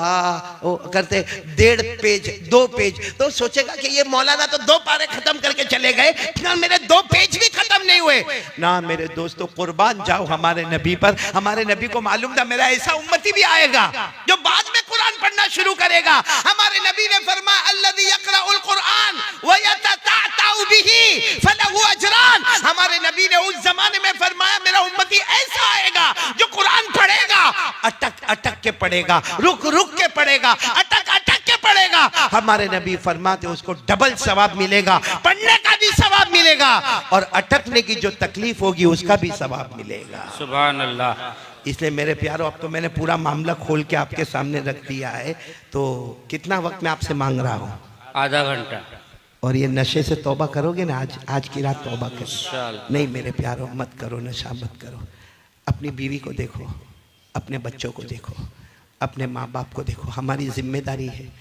करते 1.5 पेज 2 पेज, तो सोचेगा कि ये मौलाना तो 2 पारे खत्म करके चले गए, ना मेरे 2 पेज भी खत्म नहीं हुए। ना मेरे दोस्तों, कुर्बान जाओ हमारे नबी पर। हमारे नबी को मालूम था मेरा ऐसा उम्मती भी आएगा जो बाद में कुरान पढ़ना शुरू करेगा। हमारे नबी ने फरमाया अल्लज़ी यक़रउल कुरान व यतताअतउ बिही फलहु अजरान। हमारे नबी ने उस जमाने में फरमाया मेरा उम्मती ऐसा आएगा जो कुरान पढ़ेगा, अटक अटक के पढ़ेगा, रुक रुक के पढ़ेगा, अटक अटक के पढ़ेगा। हमारे नबी फरमाते उसको डबल सवाब मिलेगा, पढ़ने का भी सवाब मिलेगा और अटकने की जो तकलीफ होगी उसका भी सवाब मिलेगा। सुभान अल्लाह। इसलिए मेरे प्यारों, अब तो मैंने पूरा मामला खोल के आपके सामने रख दिया है, तो कितना वक्त मैं आपसे मांग रहा हूँ? आधा घंटा। और ये नशे से तौबा करोगे ना? आज की रात तौबा करो। नहीं मेरे प्यारों, मत करो, नशा मत करो। अपनी बीवी को देखो, अपने बच्चों को देखो, अपने माँ बाप को देखो। हमारी जिम्मेदारी है।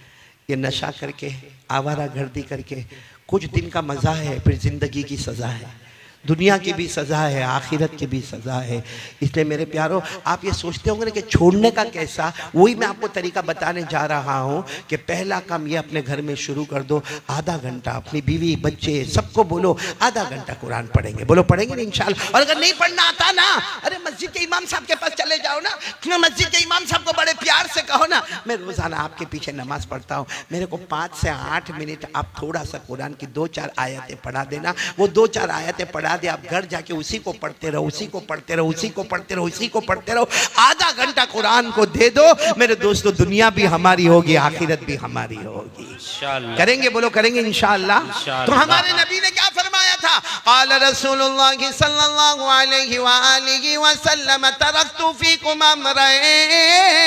ये नशा करके, आवारागर्दी करके कुछ दिन का मज़ा है, फिर ज़िंदगी की सज़ा है। दुनिया की भी सज़ा है, आखिरत की भी सज़ा है। इसलिए मेरे प्यारों, आप ये सोचते होंगे ना कि छोड़ने का कैसा, वही मैं आपको तरीका बताने जा रहा हूँ कि पहला काम ये अपने घर में शुरू कर दो, आधा घंटा अपनी बीवी बच्चे सबको बोलो आधा घंटा कुरान पढ़ेंगे। बोलो पढ़ेंगे ना इंशाअल्लाह। और अगर नहीं पढ़ना आता ना, अरे मस्जिद के इमाम साहब के पास चले जाओ ना, मस्जिद के इमाम साहब को बड़े प्यार से कहो ना, मैं रोजाना आपके पीछे नमाज पढ़ता हूँ, मेरे को 5 से 8 मिनट आप थोड़ा सा कुरान की 2-4 आयतें पढ़ा देना। वो 2-4 आयतें पढ़ा दे, आप घर जाके उसी को पढ़ते रहो, उसी को पढ़ते रहो, उसी को पढ़ते रहो, उसी को पढ़ते रहो। आधा घंटा कुरान को दे दो मेरे दोस्तों, दुनिया भी हमारी होगी, आखिरत भी हमारी होगी। इंशाअल्लाह करेंगे, बोलो करेंगे इंशाअल्लाह। तो हमारे नबी ने क्या फरमाया था? क़ाल रसूलुल्लाह सल्लल्लाहु अलैहि व आलिहि वसल्लम तरक्तु फीकुम अमरैन।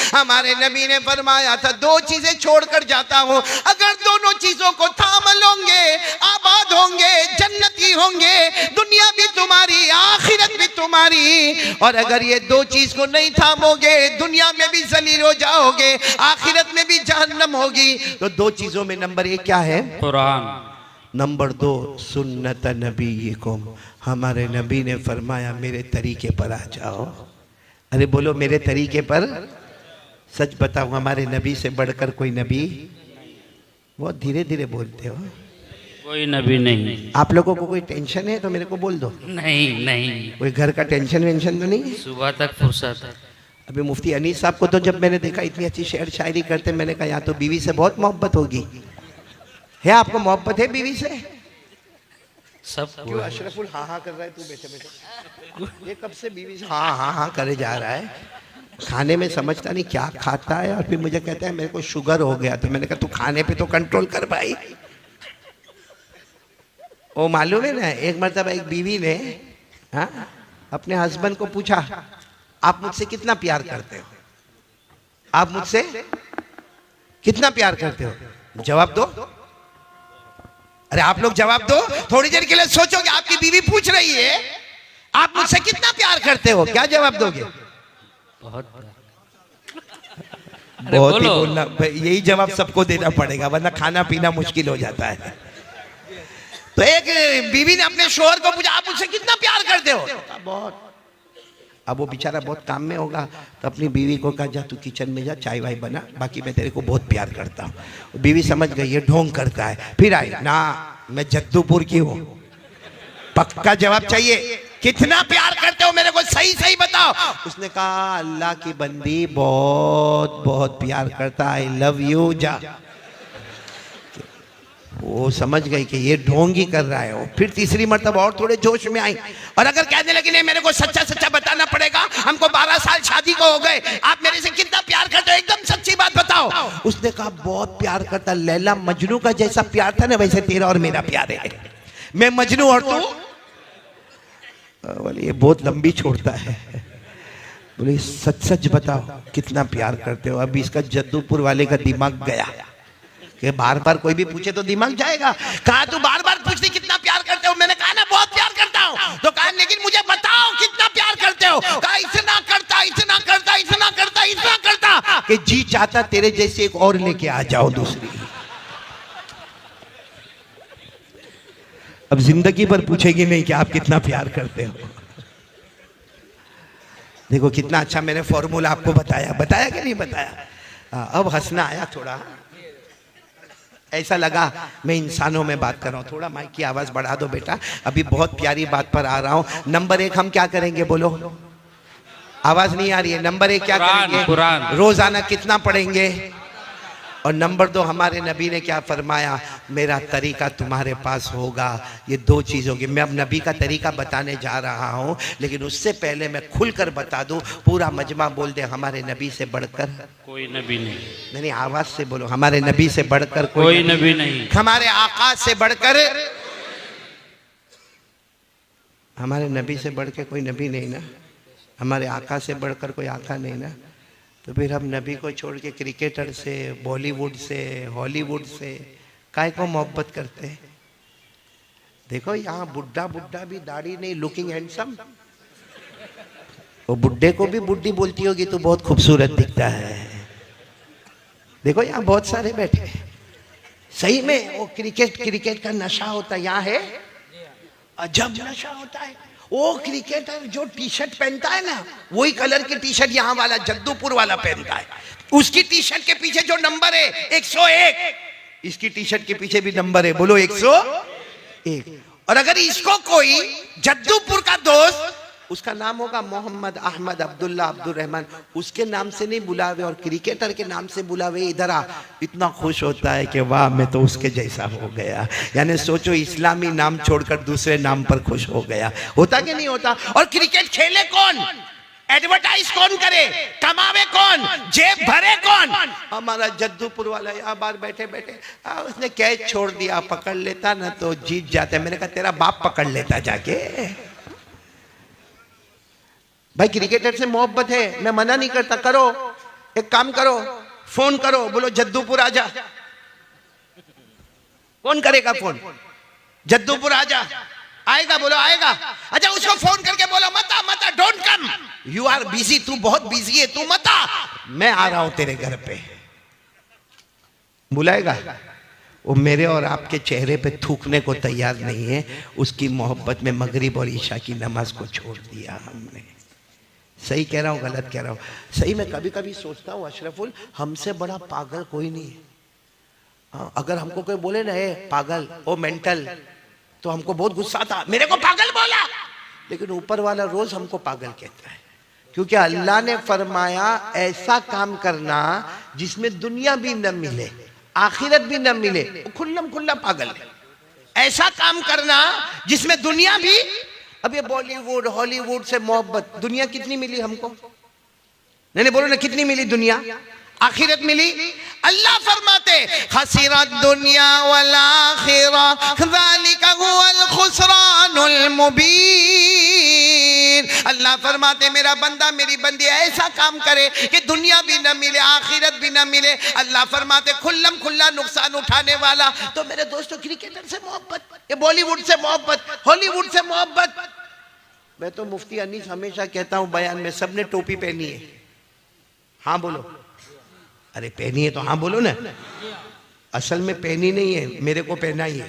हमारे नबी ने फरमाया था 2 चीजें छोड़कर जाता हूं, अगर दोनों चीजों को थाम लोगे आबाद होंगे, जन्नती होंगे, दुनिया भी तुम्हारी आखिरत भी तुम्हारी। और अगर ये 2 चीज को नहीं थामोगे, दुनिया में भी जलील हो जाओगे, आखिरत में भी जहन्नम होगी। तो 2 चीजों में नंबर 1 क्या है? कुरान। नंबर 2 सुन्नत नबीकुम। हमारे नबी ने फरमाया मेरे तरीके पर आ जाओ। अरे बोलो मेरे तरीके पर। सच बताओ हमारे नबी से बढ़कर कोई नबी? बहुत धीरे धीरे बोलते हो। कोई नबी नहीं। आप लोगों को कोई टेंशन है तो मेरे को बोल दो। नहीं नहीं। कोई घर का टेंशन वेंशन तो नहीं? सुबह तक फुर्सत है। अभी मुफ्ती अनीस साहब को तो जब मैंने देखा इतनी अच्छी शेर शायरी करते, मैंने कहा या तो बीवी से बहुत मोहब्बत होगी। है आपको मोहब्बत है बीवी से? सब क्यों अशरफुल हाँ हाँ कर रहा है तू बैठे बैठे? ये कब से बीवी से हाँ हाँ हाँ करे जा रहा है? खाने में समझता नहीं क्या खाता है, और फिर मुझे कहता है मेरे को शुगर हो गया। तो मैंने कहा तू खाने पे तो कंट्रोल कर भाई। वो मालूम है ना, एक मरतबा एक बीवी ने अपने हस्बैंड को पूछा आप मुझसे कितना प्यार करते हो? आप मुझसे कितना प्यार करते हो? जवाब दो। अरे आप लोग जवाब दो। थोड़ी देर के लिए सोचोगे, आपकी बीवी पूछ रही है आप मुझसे कितना प्यार करते हो, क्या जवाब दोगे? बहुत ही बोलना, यही जवाब सबको देना पड़ेगा वरना खाना पीना मुश्किल हो जाता है। तो एक बीवी ने अपने शोहर को पूछा आप मुझसे कितना प्यार करते हो? बहुत। अब वो बेचारा बहुत काम में होगा तो अपनी बीवी को कहा जा तू किचन में जा, चाय वाय बना, बाकी मैं तेरे को बहुत प्यार करता हूँ। बीवी समझ गई ये ढोंग करता है। फिर आई ना मैं जद्दूपुर की हूँ, पक्का जवाब चाहिए। कितना प्यार करते हो मेरे को सही सही बताओ। उसने कहा अल्लाह की बंदी बहुत बहुत प्यार करता, आई लव यू जा। वो समझ गई कि ये ढोंग ही कर रहा है। वो फिर तीसरी मर्तबा और थोड़े जोश में आई, और अगर कहने लगी नहीं मेरे को सच्चा सच्चा बताना पड़ेगा, हमको 12 साल शादी को हो गए, आप मेरे से कितना प्यार करते हो, एकदम सच्ची बात बताओ। उसने कहा बहुत प्यार करता, लैला मजनू का जैसा प्यार था ना वैसे तेरा और मेरा प्यार है। मैं मजनू और तू। बोले ये बहुत लंबी छोड़ता है। बोले सच सच बताओ कितना प्यार करते हो। अभी इसका जद्दूपुर वाले का दिमाग गया कि बार बार कोई भी पूछे तो दिमाग जाएगा। कहा तू बार बार पूछती कितना प्यार करते हो? मैंने कहा ना बहुत प्यार करता हूँ। तो कहा लेकिन मुझे बताओ कितना प्यार करते हो? कहा इतना करता इतना करता इतना करता इतना करता कि जी चाहता तेरे जैसे एक और लेके आ जाओ दूसरी। अब जिंदगी भर पूछेगी नहीं कि आप कितना प्यार करते हो। देखो कितना अच्छा मैंने फॉर्मूला आपको बताया, बताया कि नहीं बताया? अब हंसना आया थोड़ा, ऐसा लगा मैं इंसानों में बात कर रहा हूँ। थोड़ा माइक की आवाज बढ़ा दो बेटा, अभी बहुत प्यारी बात पर आ रहा हूँ। नंबर 1 हम क्या करेंगे बोलो? आवाज नहीं आ रही है। नंबर 1 क्या करेंगे? कुरान। रोजाना कितना पढ़ेंगे? और नंबर 2 हमारे नबी ने क्या फरमाया? मेरा तरीका तुम्हारे पास होगा। ये 2 चीज़ होगी। मैं अब नबी का तरीका बताने जा रहा हूँ, लेकिन उससे पहले मैं खुलकर बता दूँ, पूरा मजमा बोल दे हमारे नबी से बढ़कर कोई नबी नहीं। नहीं आवाज से बोलो, हमारे नबी से बढ़कर कोई नबी नहीं। हमारे आका से बढ़कर, हमारे नबी से बढ़ के कोई नबी नहीं ना, हमारे आका से बढ़कर कोई आका नहीं ना। तो फिर हम नबी को छोड़ के क्रिकेटर से, बॉलीवुड से, हॉलीवुड से काय को मोहब्बत करते हैं? देखो यहाँ बुड्ढा बुड्ढा भी दाढ़ी नहीं, लुकिंग हैंडसम। वो बुड्ढे को भी बुड्ढी बोलती होगी तो बहुत खूबसूरत दिखता है। देखो यहाँ बहुत सारे बैठे, सही में वो क्रिकेट का नशा होता है। यहाँ है अजब नशा होता है। वो क्रिकेटर जो टी शर्ट पहनता है ना, वही कलर की टी शर्ट यहाँ वाला जद्दूपुर वाला पहनता है। उसकी टी शर्ट के पीछे जो नंबर है 101, इसकी टी शर्ट के पीछे भी नंबर है, बोलो 101। और अगर इसको कोई जद्दूपुर का दोस्त उसका नाम होगा मोहम्मद अहमद अब्दुल्ला अब्दुल रहमान, उसके नाम से नहीं बुलावे और क्रिकेटर के नाम से बुलावे, इधर आ, इतना खुश होता है कि वाह मैं तो उसके जैसा हो गया। यानी सोचो इस्लामी नाम छोड़कर दूसरे नाम पर खुश हो गया। होता कि नहीं होता? और क्रिकेट खेले कौन, एडवर्टाइज कौन करे, कमावे कौन, जेब भरे कौन? हमारा जद्दूपुर वाला यहाँ बाहर बैठे बैठे उसने कैच छोड़ दिया, पकड़ लेता ना तो जीत जाते। मैंने कहा तेरा बाप पकड़ लेता जाके। भाई क्रिकेटर से मोहब्बत है, मैं मना नहीं करता, करो, एक काम करो, फोन करो, बोलो जद्दूपुर आजा। कौन करेगा फोन? जद्दूपुर आजा, आएगा? बोलो आएगा। अच्छा उसको फोन करके बोलो मता मता, don't come, you are busy, तू बहुत बिजी है, तू मता, मैं आ रहा हूं तेरे घर पे। बुलाएगा? वो मेरे और आपके चेहरे पे थूकने को तैयार नहीं है। उसकी मोहब्बत में मगरिब और ईशा की नमाज को छोड़ दिया हमने। सही कह रहा हूँ गलत कह रहा हूँ? सही में कभी कभी सोचता हूँ अशरफुल, हमसे बड़ा पागल कोई नहीं है। अगर हमको कोई बोले ना ए पागल, ओ मेंटल, तो हमको बहुत गुस्सा आता, मेरे को पागल बोला। लेकिन ऊपर वाला रोज हमको पागल कहता है, क्योंकि अल्लाह ने फरमाया ऐसा काम करना जिसमें दुनिया भी न मिले आखिरत भी न मिले, खुल्लम खुल्ला पागल है। ऐसा काम करना जिसमें दुनिया भी, अब ये बॉलीवुड हॉलीवुड से मोहब्बत, दुनिया कितनी मिली हमको? नहीं बोलो ना, कितनी मिली दुनिया? आखिरत मिली? अल्लाह फरमाते खसीरत दुनिया वल आखिरा ज़ालिका हुवल खुसरानुल मुबीन। अल्लाह फरमाते मेरा बंदा मेरी बंदी ऐसा काम करे कि दुनिया भी न मिले आखिरत भी न मिले, अल्लाह फरमाते खुल्लम खुल्ला नुकसान उठाने वाला। तो मेरे दोस्तों क्रिकेटर से मोहब्बत, ये बॉलीवुड से मोहब्बत, हॉलीवुड से मोहब्बत। मैं तो मुफ्ती अनीस हमेशा कहता हूं बयान में, सबने टोपी पहनी है, हाँ बोलो, अरे पहनी है तो हाँ बोलो ना। असल में पहनी नहीं है, मेरे को पहना ही है।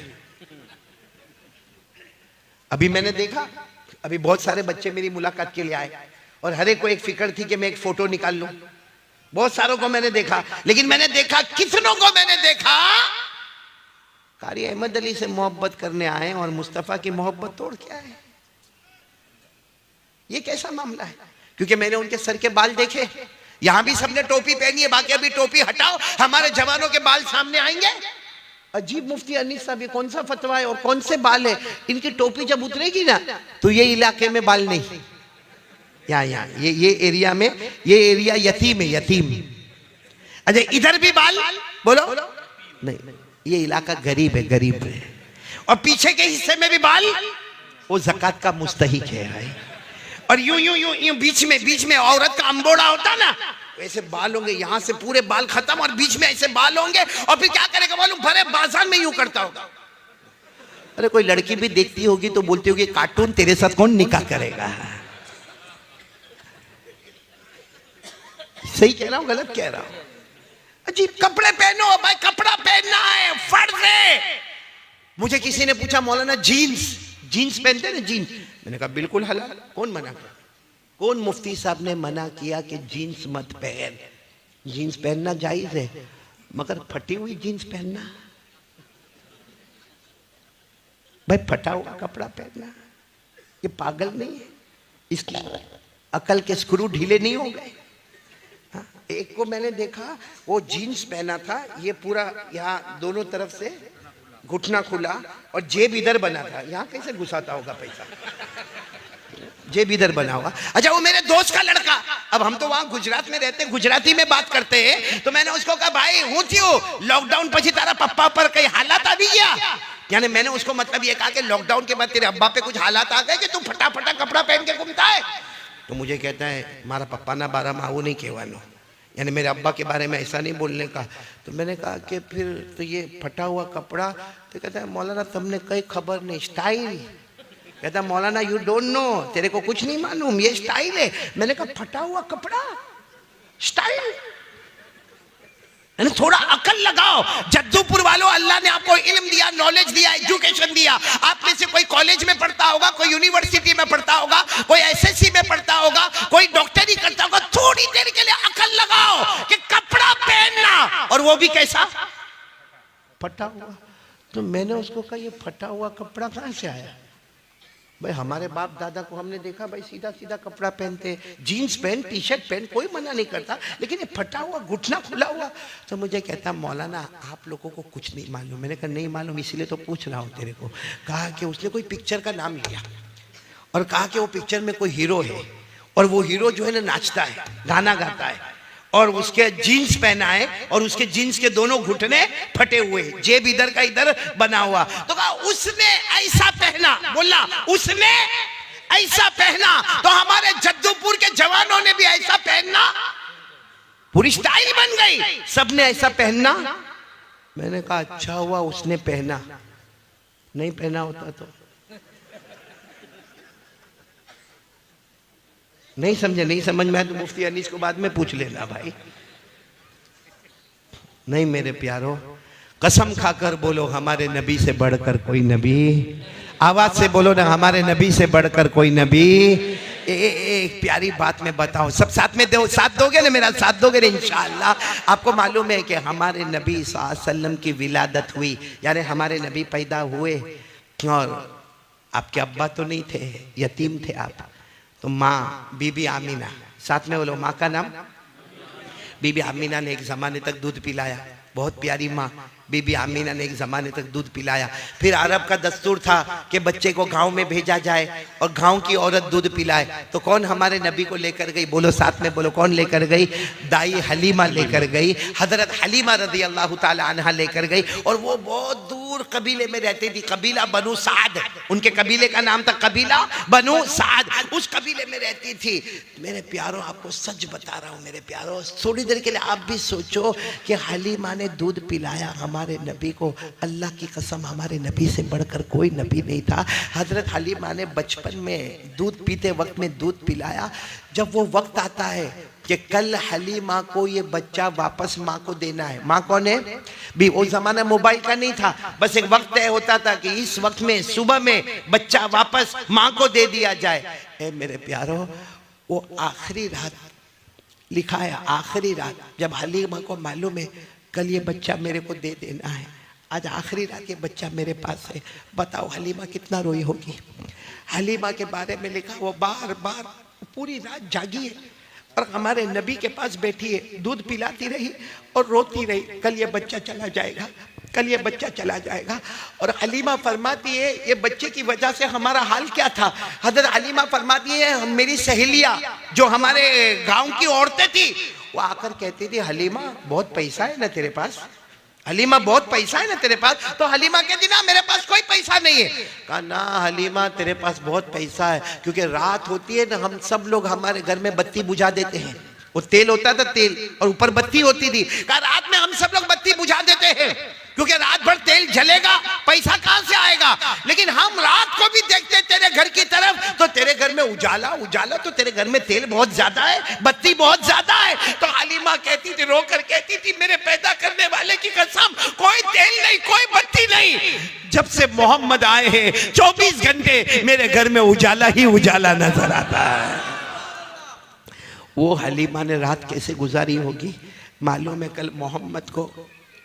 अभी मैंने देखा, अभी बहुत सारे बच्चे मेरी मुलाकात के लिए आए और हर एक को एक फिक्र थी कि मैं एक फोटो निकाल लूं। बहुत सारों को मैंने देखा, लेकिन मैंने देखा कितनों को मैंने देखा कारी अहमद अली से मोहब्बत करने आए और मुस्तफा की मोहब्बत तोड़ के आए। ये कैसा मामला है? क्योंकि मैंने उनके सर के बाल देखे, यहां भी सबने टोपी पहनी है, बाकी अभी टोपी हटाओ, हमारे जवानों के बाल सामने आएंगे। अजीब मुफ्ती अनीस साहब, ये कौन सा फतवा है और कौन से बाल है? इनकी टोपी जब उतरेगी ना तो ये इलाके में बाल नहीं, यहाँ ये एरिया में, ये एरिया यतीम है, यतीम। अच्छा इधर भी बाल बोलो नहीं, ये इलाका गरीब है, गरीब है। और पीछे के हिस्से में भी बाल, वो ज़कात का मुस्तहिक है भाई। और यूं यूं यूं यूं बीच में औरत का अंबोड़ा होता ना, ऐसे बाल होंगे, यहां से पूरे बाल खत्म और बीच में ऐसे बाल होंगे। और फिर क्या करेगा मालूम? भरे बाजार में यूं करता होगा। अरे कोई लड़की भी देखती होगी तो बोलती होगी कार्टून, तेरे साथ कौन निकाह करेगा? सही कह रहा हूं गलत कह रहा हूं? अजीब कपड़े पहनो भाई, कपड़ा पहनना है, फर्ज है। मुझे किसी ने पूछा मौलाना जीन्स पहनते ना, जीन्स? मैंने कहा बिल्कुल हलाल, कौन मना किया? कौन मुफ्ती साहब ने मना किया कि जीन्स मत पहन? जीन्स पहनना जायज है, मगर फटी हुई जीन्स पहनना, भाई फटा हुआ कपड़ा पहनना, ये पागल नहीं है? इसकी अकल के स्क्रू ढीले नहीं हो गए? एक को मैंने देखा, वो जीन्स पहना था, ये पूरा यहाँ दोनों तरफ से घुटना खुला और जेब इधर बना था। यहाँ कैसे घुसाता होगा पैसा? जेब इधर बना होगा। अच्छा वो मेरे दोस्त का लड़का, अब हम तो वहाँ गुजरात में रहते, गुजराती में बात करते हैं, तो मैंने उसको कहा भाई हूँ थी लॉकडाउन पछी तारा पप्पा पर कई हालात आ भी गया? यानी मैंने उसको मतलब ये कहा कि लॉकडाउन के बाद तेरे अब्बा पे कुछ हालात आ गए कि तू फटा कपड़ा पहन के घूमता है? तो मुझे कहता है मारा पप्पा ना बारा में आવું नहीं कहवानो, यानी मेरे अब्बा के बारे में ऐसा नहीं बोलने का। तो मैंने कहा कि फिर तो ये फटा हुआ कपड़ा? तो कहता है मौलाना तुमने कहीं खबर नहीं, स्टाइल। कहता मौलाना यू डोंट नो, तेरे को कुछ नहीं मालूम, ये स्टाइल है। मैंने कहा फटा हुआ कपड़ा स्टाइल? थोड़ा अकल लगाओ। जद्दूपुर वालों, अल्लाह ने आपको इल्म दिया, नॉलेज दिया, एजुकेशन दिया। आप में से कोई कॉलेज में पढ़ता होगा, कोई यूनिवर्सिटी में पढ़ता होगा, कोई एसएससी में पढ़ता होगा, कोई डॉक्टरी करता होगा। थोड़ी देर के लिए अकल लगाओ कि कपड़ा पहनना, और वो भी कैसा? फटा हुआ। तो मैंने उसको कहा ये फटा हुआ कपड़ा कहां से आया? भाई हमारे बाप दादा को हमने देखा भाई सीधा सीधा कपड़ा पहनते, jeans pant T shirt pant, कोई मना नहीं करता, लेकिन ये फटा हुआ घुटना खुला हुआ। तो मुझे कहता मौलाना आप लोगों को कुछ नहीं मालूम। मैंने कहा नहीं मालूम इसीलिए तो पूछ रहा हूँ तेरे को। कहा कि उसने कोई पिक्चर का नाम लिया और कहा कि वो पिक्चर में कोई हीरो है और वो हीरो जो है ना नाचता है, गाना गाता है और उसके जीन्स पहना है और उसके जीन्स के दोनों घुटने फटे हुए, जेब इधर का इधर बना हुआ। तो कहा उसने ऐसा पहना, बोला उसने ऐसा पहना तो हमारे जद्दूपुर के जवानों ने भी ऐसा पहनना, पूरी स्टाइल बन गई, सबने ऐसा पहनना। मैंने कहा अच्छा हुआ उसने पहना, नहीं पहना होता तो। नहीं समझे, नहीं समझ में आया तो मुफ्ती अनीस को बाद में पूछ लेना भाई। नहीं मेरे प्यारो, कसम खाकर बोलो हमारे नबी से बढ़कर कोई नबी, आवाज से बोलो ना हमारे नबी से बढ़कर कोई नबी। एक प्यारी बात में बताओ, सब साथ में दो, साथ दोगे ना, मेरा साथ दोगे ना इंशाअल्लाह। आपको मालूम है कि हमारे नबी सल्लल्लाहु अलैहि वसल्लम की विलादत हुई, यानी हमारे नबी पैदा हुए और आपके अब्बा तो नहीं थे, यतीम थे आप, तो माँ बीबी आमीना, साथ में बोलो माँ का नाम। बीबी आमीना ने एक ज़माने तक दूध पिलाया, बहुत प्यारी माँ बीबी आमीना ने एक ज़माने तक दूध पिलाया। फिर अरब का दस्तूर था कि बच्चे को गांव में भेजा जाए और गांव की औरत दूध पिलाए। तो कौन हमारे नबी को लेकर गई, बोलो साथ में बोलो, कौन लेकर गई? दाई हलीमा लेकर गई, हजरत हलीमा रदी अल्लाह ताला अन्हा लेकर गई। और वो बहुत दूर कबीले में रहती थी, कबीला बनु साद, उनके कबीले का नाम था कबीला बनु साद, उस कबीले में रहती थी। मेरे प्यारों आपको सच बता रहा हूँ मेरे प्यारों, थोड़ी देर के लिए आप भी सोचो कि हलीमा ने दूध पिलाया हमारे नबी को। अल्लाह की कसम हमारे नबी से बढ़कर कोई नबी नहीं था। हजरत हलीमा ने बचपन में दूध पीते वक्त में दूध पिलाया। जब वो वक्त आता है कि कल हलीमा को ये बच्चा वापस माँ को देना है, माँ कौन है भी, वो जमाना मोबाइल का नहीं था, बस एक वक्त तय होता था कि इस वक्त में सुबह में बच्चा वापस माँ को दे दिया जाए। ए मेरे प्यारो, वो आखिरी रात लिखा है, आखिरी रात जब हलीमा को मालूम है कल ये बच्चा मेरे को दे देना है, आज आखिरी रात ये बच्चा मेरे पास है, बताओ हलीमा कितना रोई होगी। हलीमा के बारे में लिखा, वो बार बार पूरी रात जागी है और हमारे नबी के पास बैठी है, दूध पिलाती रही और रोती रही, कल ये बच्चा चला जाएगा, कल ये बच्चा चला जाएगा। और हलीमा फरमाती है ये बच्चे की वजह से हमारा हाल क्या था। हजरत हलीमा फरमाती है मेरी सहेलियां जो हमारे गांव की औरतें थी वो आकर कहती थी हलीमा बहुत पैसा है ना तेरे पास, हलीमा बहुत पैसा है ना तेरे पास। तो हलीमा कहती ना मेरे पास कोई पैसा नहीं है। कहा ना हलीमा तेरे पास बहुत पैसा है, क्योंकि रात होती है ना हम सब लोग हमारे घर में बत्ती बुझा देते हैं, वो तेल होता था तेल और ऊपर बत्ती होती थी। कहा रात में हम सब लोग बत्ती बुझा देते हैं क्योंकि रात भर तेल जलेगा, पैसा कहां से आएगा। लेकिन हम रात को भी देखते तेरे घर की तरफ तो तेरे घर में उजाला उजाला, तो तेरे घर में तेल बहुत ज्यादा है, बत्ती बहुत ज्यादा है। तो हलीमा कहती थी, रोकर कहती थी मेरे पैदा करने वाले की कसम कोई तेल नहीं, कोई बत्ती नहीं। जब से मोहम्मद आए हैं 24 घंटे मेरे घर में उजाला ही उजाला नजर आता है। वो हलीमा ने रात कैसे गुजारी होगी मालूम है, कल मोहम्मद को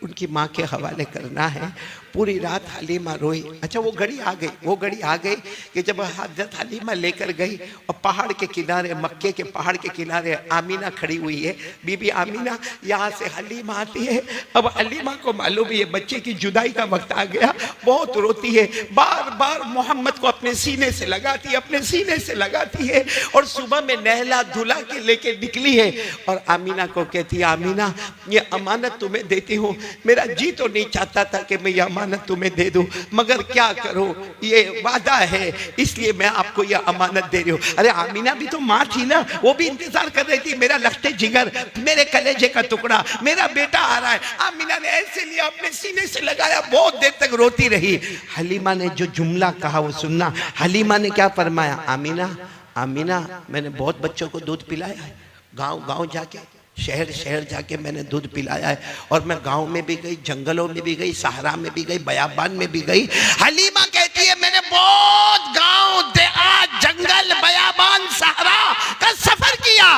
उनकी माँ के हवाले करना है। पूरी रात हलीमा रोई। अच्छा वो घड़ी आ गई, वो घड़ी आ गई कि जब हजरत हलीमा लेकर गई और पहाड़ के किनारे, मक्के के पहाड़ के किनारे आमीना खड़ी हुई है, बीबी आमीना, यहाँ से हलीमा आती है। अब हलीमा को मालूम है ये बच्चे की जुदाई का वक्त आ गया, बहुत रोती है, बार बार मोहम्मद को अपने सीने से लगाती है, अपने सीने से लगाती है। और सुबह में नहला धुला के लेके निकली है और आमीना को कहती है आमीना ये अमानत तुम्हें देती हूँ, मेरा जी तो नहीं चाहता था कि मैं ये अमानत तुम्हें दे दूं, मगर क्या करूं, ये वादा है इसलिए मैं आपको ये अमानत दे रही हूं। अरे आमीना भी तो माँ थी ना, वो भी इंतजार कर रही थी, मेरा लखते जिगर, मेरे कलेजे का टुकड़ा, मेरा बेटा आ रहा है। आमीना ने ऐसे लिया, अपने सीने से लगाया, बहुत देर तक रोती रही। हलीमा ने जो जुमला कहा वो सुनना। हलीमा ने क्या फरमाया, आमीना आमीना मैंने बहुत बच्चों को दूध पिलाया है, गाँव गाँव जाके, शहर शहर जाके मैंने दूध पिलाया है, और मैं गांव में भी गई, जंगलों में भी गई, सहारा में भी गई, बयाबान में भी गई। हलीमा कहती है मैंने बहुत गांव देहात जंगल बयाबान सहारा का सफर किया,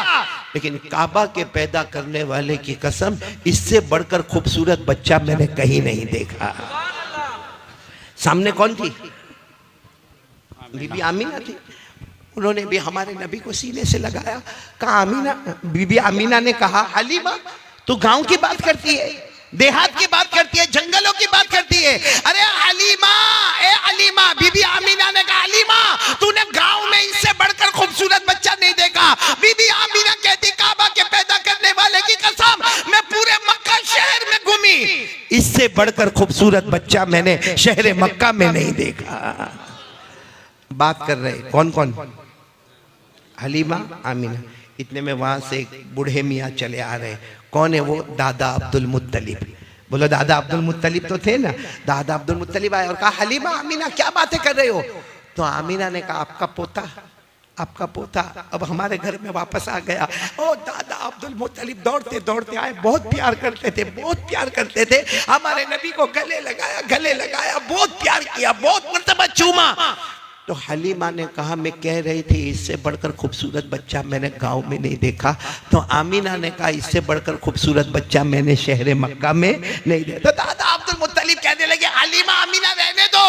लेकिन काबा के पैदा करने वाले की कसम इससे बढ़कर खूबसूरत बच्चा मैंने कहीं नहीं देखा। सामने कौन थी? बीबी आमीना थी। उन्होंने भी हमारे नबी को सीने से लगाया, कहा आमीना, बीबी आमीना ने कहा हलीमा तू गांव की बात करती है, देहात की बात करती है, जंगलों की बात करती है। अरे हलीमा, ए हलीमा, बीबी आमीना ने कहा हलीमा तूने गांव में इससे बढ़कर खूबसूरत बच्चा नहीं देखा। बीबी आमीना कहती काबा के पैदा करने वाले की कसम मैं पूरे मक्का शहर में घूमी, इससे बढ़कर खूबसूरत बच्चा मैंने शहर मक्का में नहीं देखा। बात कर रहे कौन कौन? हलीमा, आमीना। इतने में वहां से एक बूढ़े मियाँ चले आ रहे। कौन है वो? दादा अब्दुल मुत्तलिब। बोलो दादा अब्दुल मुत्तलिब तो थे ना। दादा अब्दुल मुत्तलिब आए और कहा हलीमा, आमीना क्या बातें कर रहे हो? तो आमीना ने कहा आपका पोता, आपका पोता अब हमारे घर में वापस आ गया। ओ दादा अब्दुल मुत्तलिब दौड़ते दौड़ते आए, बहुत प्यार करते थे, बहुत प्यार करते थे। हमारे नबी को गले लगाया, गले लगाया, बहुत प्यार किया, बहुत मर्तबा चूमा। तो हलीमा ने कहा मैं कह रही थी इससे बढ़कर खूबसूरत बच्चा मैंने गांव में नहीं देखा। तो आमीना ने कहा इससे बढ़कर खूबसूरत बच्चा मैंने शहर मक्का में नहीं देखा। तो दादा अब्दुल मुत्तलिब कहने लगे हलीमा, आमीना रहने दो,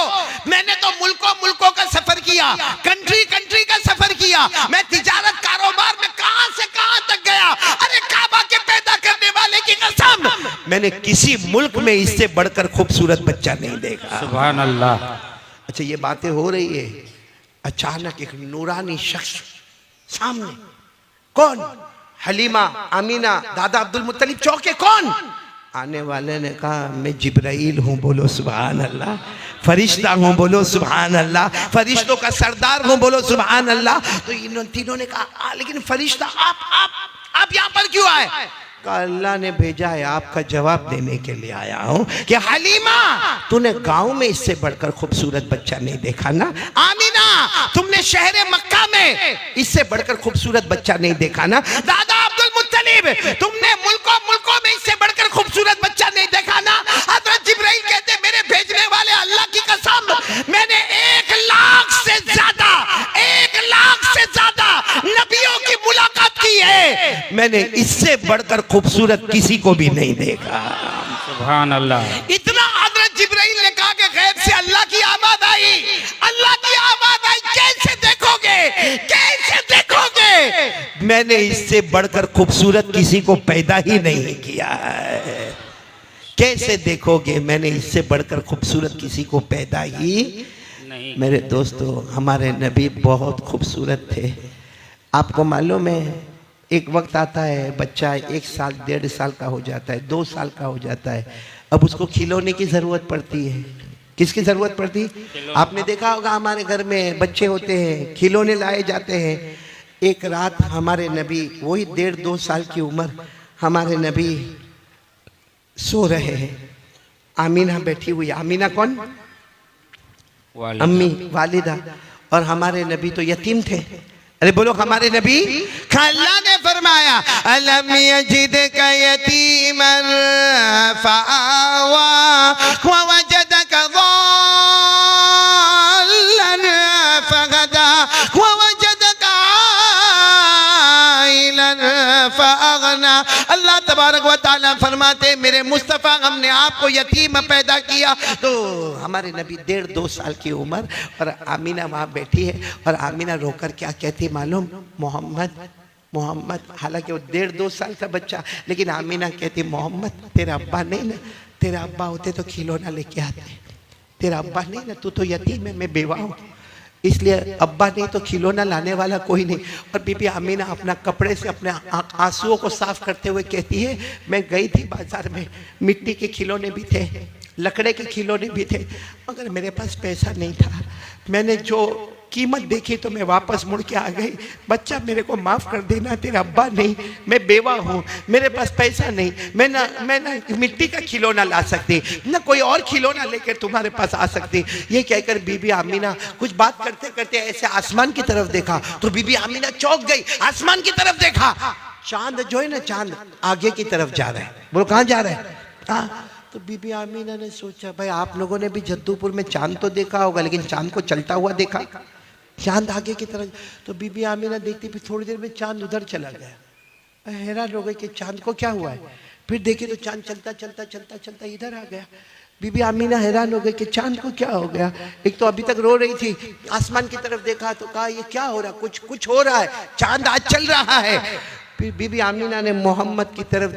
मैंने तो मुल्कों मुल्कों का सफर किया, कंट्री कंट्री का सफर किया, मैं तिजारत कारोबार में कहां से कहां तक गया। अरे काबा के पैदा करने वाले की कसम मैंने किसी मुल्क में इससे बढ़कर खूबसूरत बच्चा नहीं देखा। सुभान अल्लाह। अच्छा ये बातें हो रही है, अचानक एक नूरानी शख्स सामने। कौन? हलीमा, आमीना, दादा अब्दुल मुत्तलिब चौके। कौन? आने वाले ने कहा मैं जिब्राइल हूँ। बोलो सुभान अल्लाह। फरिश्ता हूँ। बोलो सुभान अल्लाह। फरिश्तों का सरदार हूँ। बोलो सुभान अल्लाह। तो इन तीनों ने कहा लेकिन फरिश्ता आप यहाँ पर क्यों आए? अल्लाह ने भेजा है, आपका जवाब देने के लिए आया हूं कि हलीमा तूने गांव में इससे बढ़कर खूबसूरत बच्चा नहीं देखा ना। आमीना तुमने शहर मक्का में इससे बढ़कर खूबसूरत बच्चा नहीं देखा ना। दादा अब्दुल मुत्तलिब तुमने मुल्कों मुल्कों में इससे बढ़कर खूबसूरत बच्चा नहीं देखा ना। हज़रत जिब्राइल कहते मेरे भेजने वाले अल्लाह की कसम मैंने 1 लाख से ज्यादा नबियों की मुलाकात की है, मैंने इससे बढ़कर खूबसूरत किसी को भी नहीं देखा। सुभान अल्लाह। इतना हज़रत जिब्राइल ने कहा कि गैब से अल्लाह की आवाज आई, अल्लाह की आवाज आई, कैसे देखोगे, कैसे देखोगे? मैंने इससे बढ़कर खूबसूरत किसी को पैदा ही नहीं किया है। कैसे देखोगे? मैंने इससे बढ़कर खूबसूरत किसी को पैदा ही नहीं। मेरे दोस्तों हमारे नबी बहुत खूबसूरत थे। आपको मालूम है एक वक्त आता है बच्चा 1 साल 1.5 साल का हो जाता है, 2 साल का हो जाता है, अब उसको खिलौने की जरूरत पड़ती है। किसकी जरूरत पड़ती? आपने देखा होगा हमारे घर में बच्चे होते हैं, खिलौने लाए जाते हैं। एक रात हमारे नबी वही 1.5-2 साल की उम्र, हमारे नबी सो रहे हैं, आमीना बैठी हुई। आमीना कौन? अम्मी, वालिदा। और हमारे नबी तो यतीम थे। अरे बोलो हमारे नबी। अल्लाह ने फरमाया अलम यजिदका यतीमन फआवा व वजदका ज़ाल्लन फगदा व वजदका आइलन फअगना। अल्लाह तबारक व तआला फरमाते मेरे मुस्तफ़ा हमने आपको यतीम पैदा किया। तो हमारे नबी 1.5-2 साल की उम्र और आमीना वहाँ बैठी है और आमीना रोकर क्या कहती मालूम? मोहम्मद मोहम्मद। हालांकि वो 1.5-2 साल का बच्चा, लेकिन आमीना कहती मोहम्मद तेरा अब्बा नहीं ना, तेरा अब्बा होते तो खिलौना लेके आते, तेरा अब्बा नहीं ना, तू तो यतीम है, मैं बेवा हूँ, इसलिए अब्बा नहीं तो खिलौना लाने वाला कोई नहीं। और बीबी आमीना अपना कपड़े से अपने आंसुओं को साफ करते हुए कहती है मैं गई थी बाजार में, मिट्टी के खिलौने भी थे, लकड़े के खिलौने भी थे, मगर मेरे पास पैसा नहीं था। मैंने जो कीमत देखी तो मैं वापस मुड़ के आ गई। बच्चा मेरे को माफ़ कर देना, तेरा अब्बा नहीं, मैं बेवा हूँ, मेरे पास पैसा नहीं, मैं ना मिट्टी का खिलौना ला सकती, ना कोई और खिलौना लेकर तुम्हारे पास आ सकती। ये कहकर बीबी आमीना कुछ बात करते करते ऐसे आसमान की तरफ देखा तो बीबी आमीना चौंक गई। आसमान की तरफ देखा, चांद जो है ना, चांद आगे की तरफ जा रहा है। बोलो कहाँ जा रहा है? हाँ। तो बीबी आमीना ने सोचा भाई आप लोगों ने भी जद्दूपुर में चांद तो देखा होगा, लेकिन चांद को चलता हुआ देखा? चांद आगे की तरफ। तो बीबी आमीना देखती, फिर थोड़ी देर में चांद उधर चला गया। हैरान हो गई कि चांद को क्या हुआ है। फिर देखी तो चांद चलता चलता चलता चलता इधर आ गया। बीबी आमीना हैरान हो गई कि चांद को क्या हो गया। एक तो अभी तक रो रही थी, आसमान की तरफ देखा तो कहा ये क्या हो रहा, कुछ हो रहा है, चांद आज चल रहा है। फिर बीबी आमीना ने मोहम्मद की तरफ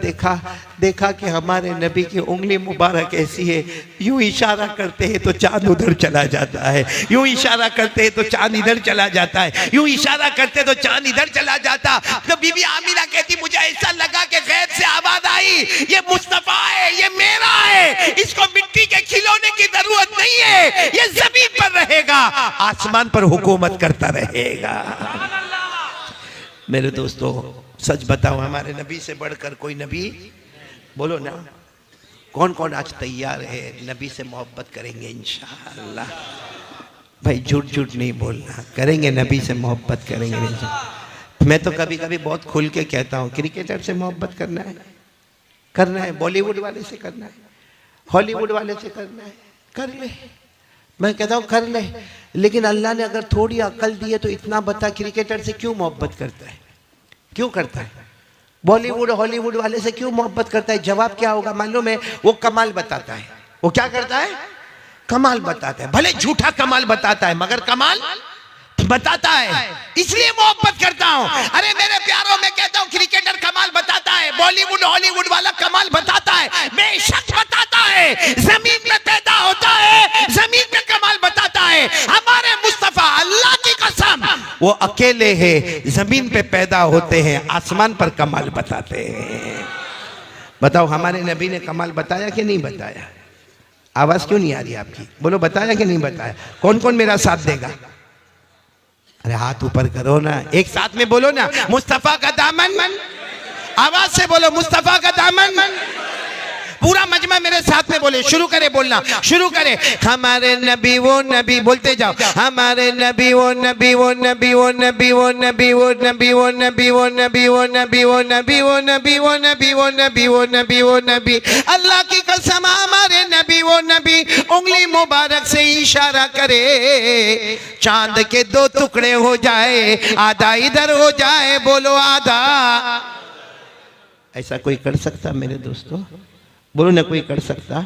देखा कि हमारे नबी की उंगली मुबारक ऐसी है, यूं इशारा करते हैं तो चांद उधर चला जाता है, यूं इशारा करते हैं तो चांद इधर चला जाता है, यूं इशारा करते तो चांद इधर चला जाता। तो बीबी आमीना कहती मुझे ऐसा लगा कि गैब से आवाज आई, ये मुस्तफा है, ये मेरा है, इसको मिट्टी के खिलौने की जरूरत नहीं है, ये जमीन पर रहेगा, आसमान पर हुकूमत करता रहेगा। मेरे दोस्तों सच बताओ, हमारे नबी से बढ़कर कोई नबी? बोलो ना, कौन कौन आज तैयार है नबी से मोहब्बत करेंगे इंशाअल्लाह? भाई झूठ नहीं बोलना, करेंगे नबी से मोहब्बत करेंगे। मैं तो कभी कभी बहुत खुल के कहता हूँ, क्रिकेटर से मोहब्बत करना है, बॉलीवुड वाले से करना है, हॉलीवुड वाले से करना है, कर ले। मैं कहता हूँ कर ले, लेकिन अल्लाह ने अगर थोड़ी अकल दी है तो इतना बता, क्रिकेटर से क्यों मोहब्बत करता है, क्यों करता है? बॉलीवुड हॉलीवुड वाले से क्यों मोहब्बत करता है? जवाब क्या होगा मालूम है? वो कमाल बताता है। वो क्या करता है? कमाल बताता है। भले झूठा कमाल बताता है मगर कमाल बताता है, इसलिए मोहब्बत करता हूं। अरे मेरे प्यारों, मैं कहता हूं क्रिकेटर कमाल बताता है, बॉलीवुड हॉलीवुड वाला कमाल बताता है, बेशक बताता है, जमीन में पैदा होता है, जमीन में कमाल बताता है। हमारे मुस्तफा अल्लाह की कसम वो अकेले हैं, जमीन पे पैदा होते हैं, आसमान पर कमाल बताते हैं। बताओ हमारे नबी ने कमाल बताया कि नहीं बताया? आवाज क्यों नहीं आ रही आपकी? बोलो बताया कि नहीं बताया? कौन कौन मेरा साथ देगा? अरे हाथ ऊपर करो ना, एक साथ में बोलो ना, मुस्तफा का दामन, आवाज से बोलो मुस्तफा का दामन। पूरा मजमा मेरे साथ में बोले, शुरू करे बोलना, शुरू करे। हमारे नबी वो नबी, बोलते जाओ, हमारे नबी वो नबी वो नबी वो नबी वो नबी वो नबी वो नबी वो नबी वो नबी वो नबी वो नबी वो नबी वो नबी वो नबी वो नबी। अल्लाह की कसम हमारे नबी वो नबी उंगली मुबारक से इशारा करे, चांद के दो टुकड़े हो जाए, आधा इधर हो जाए, बोलो आधा। ऐसा कोई कर सकता मेरे दोस्तों? बोलो ना, कोई कर सकता?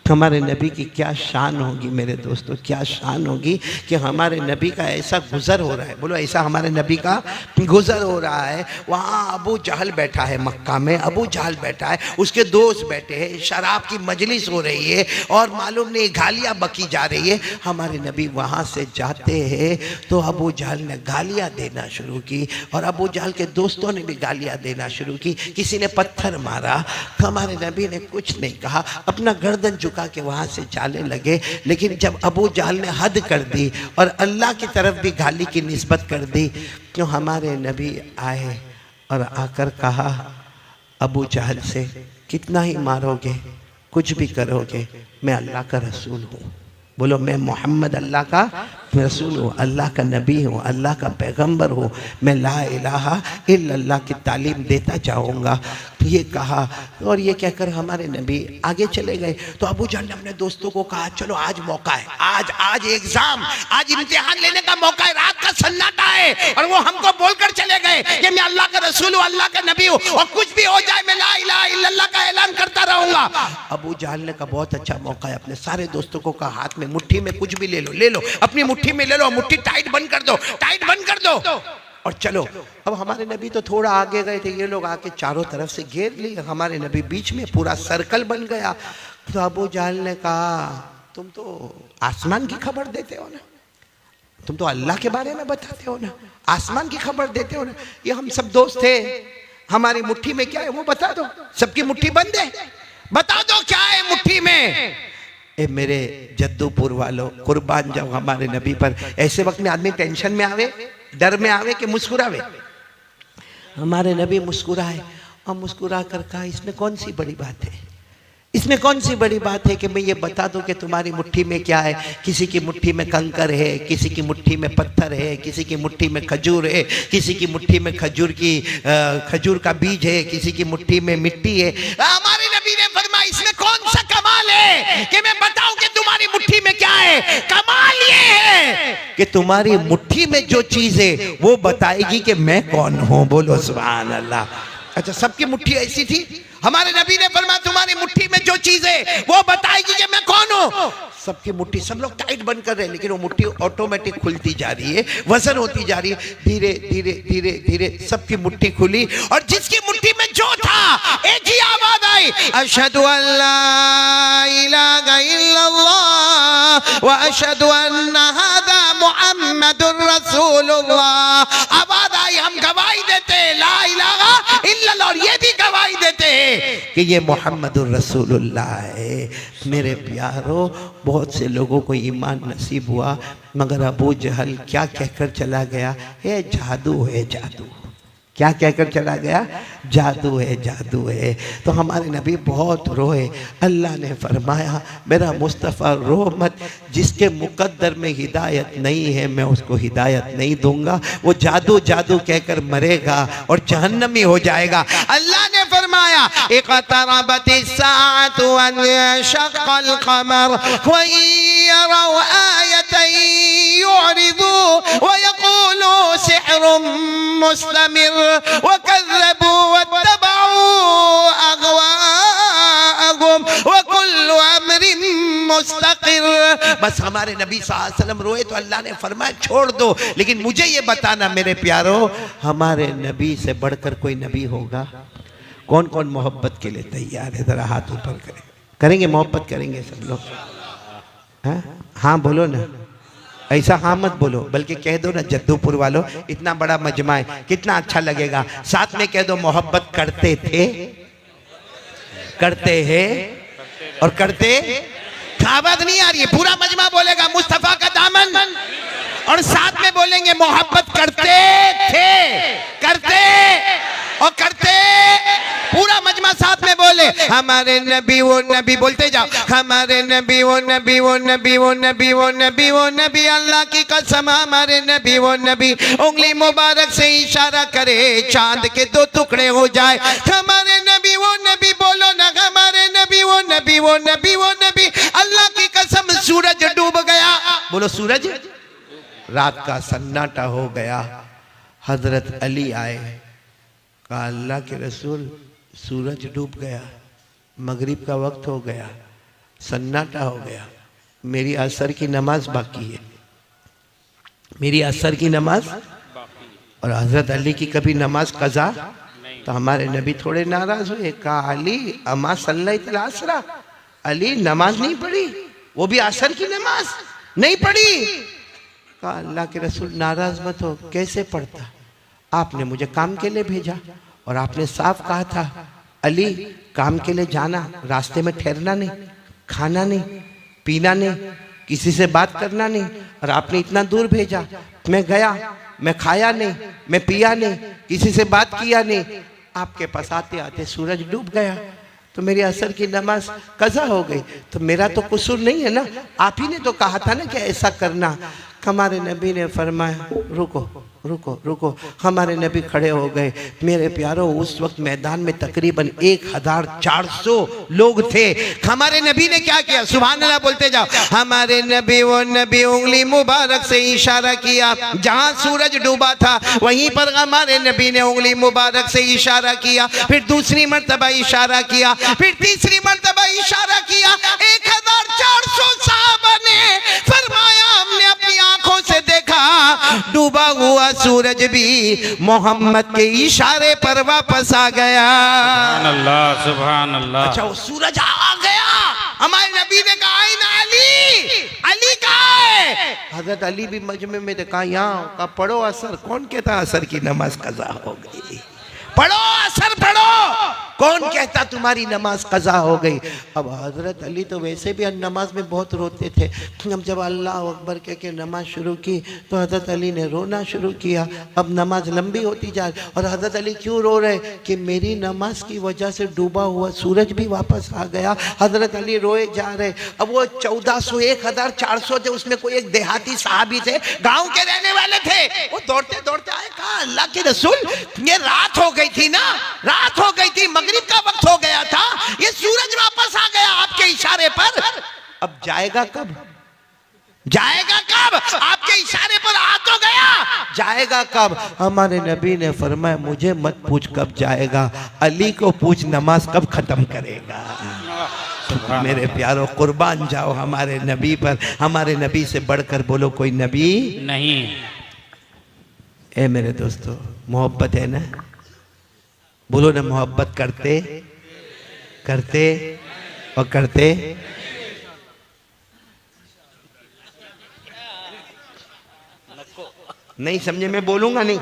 हमारे नबी की क्या शान होगी मेरे दोस्तों, क्या शान होगी कि हमारे नबी का ऐसा गुजर हो रहा है। बोलो ऐसा हमारे नबी का गुजर हो रहा है। वहाँ अबू जहल बैठा है, मक्का में अबू जहल बैठा है, उसके दोस्त बैठे हैं, शराब की मजलिस हो रही है और मालूम नहीं गालियाँ बकी जा रही है। हमारे नबी वहाँ से जाते हैं तो अबू जहल ने गालियाँ देना शुरू की और अबू जहल के दोस्तों ने भी गालियाँ देना शुरू की। किसी ने पत्थर मारा, हमारे नबी ने कुछ नहीं कहा, अपना गर्दन झुका के वहां से जाने लगे। लेकिन जब अबू जहल ने हद कर दी और अल्लाह की तरफ भी गाली की निस्बत कर दी, क्यों हमारे नबी आए और आकर कहा अबू जहल से, कितना ही मारोगे, कुछ भी करोगे, मैं अल्लाह का रसूल हूँ। बोलो मैं मोहम्मद अल्लाह का रसूल हूँ, अल्लाह का नबी हूँ, अल्लाह का पैगंबर हूँ, मैं ला इलाहा इल्लल्लाह की तालीम देता जाऊँगा। ये कहा और ये कहकर हमारे नबी आगे चले गए। तो अबू जहल ने अपने दोस्तों को कहा चलो आज मौका है, आज एग्जाम, आज इम्तिहान लेने का मौका है, रात का सन्नाटा है। और वो हमको बोलकर चले गए कि मैं अल्लाह का रसूल हूँ, अल्लाह का नबी हूँ, और कुछ भी हो जाए मैं ला इलाहा इल्लल्लाह का ऐलान करता रहूंगा। अबू जहल ने कहा बहुत अच्छा मौका है, अपने सारे दोस्तों को कहा हाथ में मुट्ठी में कुछ भी ले लो, अपनी मुट्ठी में ले लो, मुट्ठी टाइट बंद कर दो, टाइट बंद कर दो और चलो। अब हमारे नबी तो थोड़ा आगे गए थे, ये लोग आके चारों तरफ से घेर लिए, हमारे नबी बीच में, पूरा सर्कल बन गया। तो अबू जहल ने कहा तुम तो आसमान की खबर देते हो ना, तुम तो अल्लाह के बारे में बताते हो ना, आसमान की खबर देते हो ना, ये हम सब दोस्त थे, हमारी मुट्ठी में क्या है वो बता दो, सबकी मुट्ठी बंद है, बता दो क्या है मुट्ठी में। ए मेरे जद्दूपुर वालों, कुर्बान जाओ हमारे नबी पर। ऐसे वक्त में आदमी टेंशन में आवे, डर में आवे कि मुस्कुरावे? हमारे नबी मुस्कुराए और मुस्कुरा कर कहा इसमें कौन सी बड़ी बात है, इसमें कौन सी बड़ी बात है कि मैं ये बता दूं कि तुम्हारी मुट्ठी में क्या है। किसी की मुट्ठी में कंकर है, किसी की मुट्ठी में पत्थर है, किसी की मुट्ठी में खजूर है, किसी की मुट्ठी में खजूर का बीज है, किसी की मुट्ठी में मिट्टी है। हमारे नबी ने फरमाया इसमें कौन सा कमाल है कि मैं बताऊं कि तुम्हारी मुट्ठी में क्या है। कमाल ये है कि तुम्हारी मुट्ठी में जो चीज है वो बताएगी कि मैं कौन हूं। बोलो सुभान अल्लाह। अच्छा, सबकी मुट्ठी ऐसी थी? हमारे नबी ने फरमाया तुम्हारी मुट्ठी में जो चीज है वो बताएगी कि मैं कौन सबकी मुट्ठी, सब लोग टाइट बंद कर रहे हैं, लेकिन वो मुट्ठी ऑटोमेटिक खुलती जा रही है, वजन होती जा रही है, धीरे धीरे धीरे धीरे सबकी मुट्ठी खुली और जिसकी मुट्ठी में जो था एक ही आवाज आई, अशहदु अल्ला इलाहा इल्लल्लाह व अशहदु अन्ना हादा मुहम्मदुर रसूलुल्लाह। आवाज आई, हम गवाही देते ला इलाहा इल्लल्लाह, और ये भी गवाही देते हैं कि ये मुहम्मदुर रसूलुल्लाह है। मेरे प्यारो, बहुत से लोगों को ईमान नसीब हुआ, मगर अबू जहल क्या कहकर चला गया, ये जादू है जादू। क्या कहकर चला गया, जादू है जादू है। तो हमारे नबी बहुत रोए। अल्लाह ने फरमाया, मेरा मुस्तफ़ा रो मत, जिसके मुकद्दर में हिदायत नहीं है मैं उसको हिदायत नहीं दूंगा, वो जादू जादू कहकर मरेगा और जहन्नमी हो जाएगा। अल्लाह ने फरमाया, इक़तरबतिस साअतु वंशक़्क़ल क़मर व यरौ आयतन युरिदू व यक़ूलू सिह्रुम मुस्तमिर वकज़्ज़बू वत्तबऊ अग़वाअहुम वकुल्लु अम्रिन मुस्तक़िर। बस हमारे नबी सल्लल्लाहु अलैहि वसल्लम रोए तो अल्लाह ने फरमाया छोड़ दो, लेकिन मुझे ये बताना मेरे प्यारो, हमारे नबी से बढ़कर कोई नबी होगा? कौन कौन मोहब्बत के लिए तैयार है? जरा हाथ ऊपर करें। करेंगे मोहब्बत करेंगे सब लोग? हाँ बोलो ना, ऐसा हाँ मत बोलो, बल्कि कह दो ना, जद्दूपुर वालों इतना बड़ा मजमा है, कितना अच्छा लगेगा। साथ में कह दो, मोहब्बत करते थे, करते हैं और करते। आवाज नहीं आ रही है, पूरा मजमा बोलेगा मुस्तफा का दामन, और साथ में बोलेंगे मोहब्बत करते थे, करते और करते। पूरा मजमा साथ में बोले, हमारे नबी वो नबी, बोलते जाओ, हमारे नबी वो नबी वो नबी वो नबी वो नबी वो नबी, अल्लाह की कसम हमारे नबी वो नबी, उंगली मुबारक से इशारा करे चांद के दो टुकड़े हो जाए। हमारे नबी वो नबी, बोलो ना, हमारे नबी वो नबी वो नबी वो नबी, अल्लाह की कसम सूरज डूब गया, बोलो सूरज, रात का सन्नाटा हो गया। हजरत अली आए, कहा अल्लाह के रसूल सूरज डूब गया, मगरिब का वक्त हो गया, सन्नाटा हो गया, मेरी असर की नमाज बाकी है, मेरी असर की नमाज। और हजरत अली की कभी नमाज कज़ा? तो हमारे नबी थोड़े नाराज हुए, कहा अली अमा सल्लैतल असरा, अली नमाज नहीं पढ़ी, वो भी असर की नमाज नहीं पढ़ी। कहा अल्लाह के रसूल नाराज मत हो, कैसे पढ़ता, आपने मुझे काम के लिए भेजा और आपने साफ कहा था अली काम के लिए जाना, रास्ते में ठहरना नहीं, खाना नहीं, पीना नहीं, किसी से बात करना नहीं, और आपने इतना दूर भेजा, मैं गया, मैं खाया नहीं, मैं पिया नहीं, किसी से बात किया नहीं, आपके पास आते आते सूरज डूब गया, तो मेरी असर की नमाज कज़ा हो गई। तो मेरा तो कसूर नहीं है ना, आप ही ने तो कहा था ना कि ऐसा करना। हमारे नबी ने फरमाया रुको रुको रुको। हमारे नबी खड़े हो गए। मेरे प्यारों, उस वक्त मैदान में तकरीबन 1400 लोग थे। हमारे नबी ने क्या किया, सुभान अल्लाह बोलते जाओ। हमारे नबी वो नबी उंगली मुबारक से इशारा किया, जहां सूरज डूबा था वहीं पर हमारे नबी ने उंगली मुबारक से इशारा किया, फिर दूसरी मर्तबा इशारा किया, फिर तीसरी मर्तबा इशारा किया। 1400 सहाबा ने फरमाया हमने अपनी आंखों से देखा डूबा हुआ सूरज भी मोहम्मद के इशारे पर वापस आ गया। सुभान अल्लाह, सुभान अल्लाह। अच्छा, वो सूरज आ गया। हमारे नबी ने कहा आईना अली, अली कहाँ है? हजरत अली भी मजमे में देखा, यहाँ का पढ़ो असर। कौन कहता असर की नमाज कज़ा हो गई? पढ़ो असर पढ़ो। कौन कहता तुम्हारी नमाज कज़ा हो गई? अब हजरत अली तो वैसे भी नमाज में बहुत रोते थे। अब जब अल्लाह अकबर कह के नमाज शुरू की तो हजरत अली ने रोना शुरू किया। अब नमाज लंबी होती जा रही, और हजरत अली क्यों रो रहे कि मेरी नमाज की वजह से डूबा हुआ सूरज भी वापस आ गया। हजरत अली रोए जा रहे। अब वो 1400 1400 थे, उसमें कोई एक देहाती साहबी थे, गाँव के रहने वाले थे। वो दौड़ते दौड़ते आए, कहा अल्लाह के रसूल ये रात हो गई थी ना, रात हो गई थी, मगरिब का वक्त हो गया था, ये सूरज वापस आ गया आपके इशारे पर, अब जाएगा कब? जाएगा कब? आपके इशारे पर आ तो गया, जाएगा कब? हमारे नबी ने फरमाया मुझे मत पूछ कब जाएगा, अली को पूछ नमाज कब खत्म करेगा। मेरे प्यारों, कुर्बान जाओ हमारे नबी पर। हमारे नबी से बढ़कर बोलो कोई नबी नहीं। ए मेरे दोस्तों, मोहब्बत है ना? बोलो ना, मोहब्बत करते करते और करते। नहीं समझे, मैं बोलूंगा नहीं,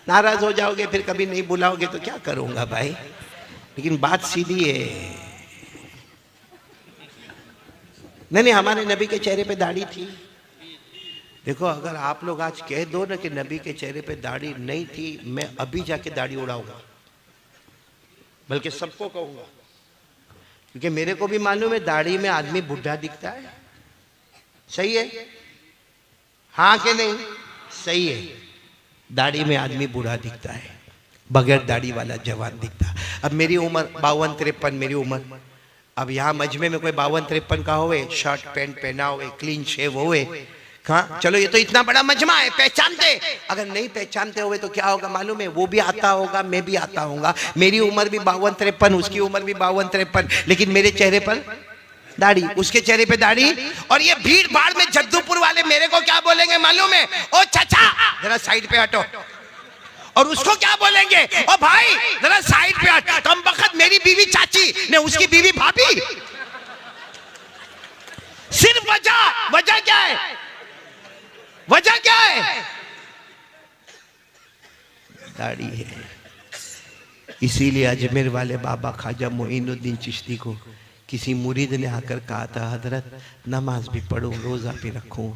नाराज हो जाओगे, फिर कभी नहीं बुलाओगे तो क्या करूंगा भाई। लेकिन बात सीधी है। नहीं, हमारे नबी के चेहरे पे दाढ़ी थी। देखो, अगर आप लोग आज कह दो ना कि नबी के चेहरे पे दाढ़ी नहीं थी, मैं अभी जाके दाढ़ी उड़ाऊंगा, बल्कि सबको कहूंगा, क्योंकि मेरे को भी मालूम है दाढ़ी में आदमी बुढ़ा दिखता है। सही है? हाँ कि नहीं? सही है, दाढ़ी में आदमी बूढ़ा दिखता है, बगैर दाढ़ी वाला जवान दिखता है। अब मेरी उम्र 52-53, मेरी उम्र, अब यहाँ मजमे में कोई 52-53 का होवे, शर्ट पैंट पहना हुए, क्लीन शेव हुए, हाँ चलो ये तो इतना बड़ा मजमा है, पहचानते। अगर नहीं पहचानते हुए तो क्या होगा मालूम है? वो भी आता होगा, मैं भी आता होगा, मेरी उम्र भी 52-53, उसकी उम्र भी 52-53, लेकिन मेरे चेहरे पर दाढ़ी, उसके चेहरे पे दाढ़ी। और ये भीड़ भाड़ में जद्दूपुर वाले मेरे को क्या बोलेंगे मालूम है? ओ चाचा जरा साइड पे हटो। और उसको क्या बोलेंगे? ओ भाई जरा साइड पे हट। कम वक्त मेरी बीवी चाची ने उसकी बीवी भाभी। सिर्फ वजह क्या है? वजह क्या है? दाढ़ी है। इसीलिए अजमेर वाले बाबा ख्वाजा मोइनुद्दीन चिश्ती को किसी मुरीद ने आकर कहा था, हजरत नमाज भी पढ़ूं, रोज़ा भी रखूं,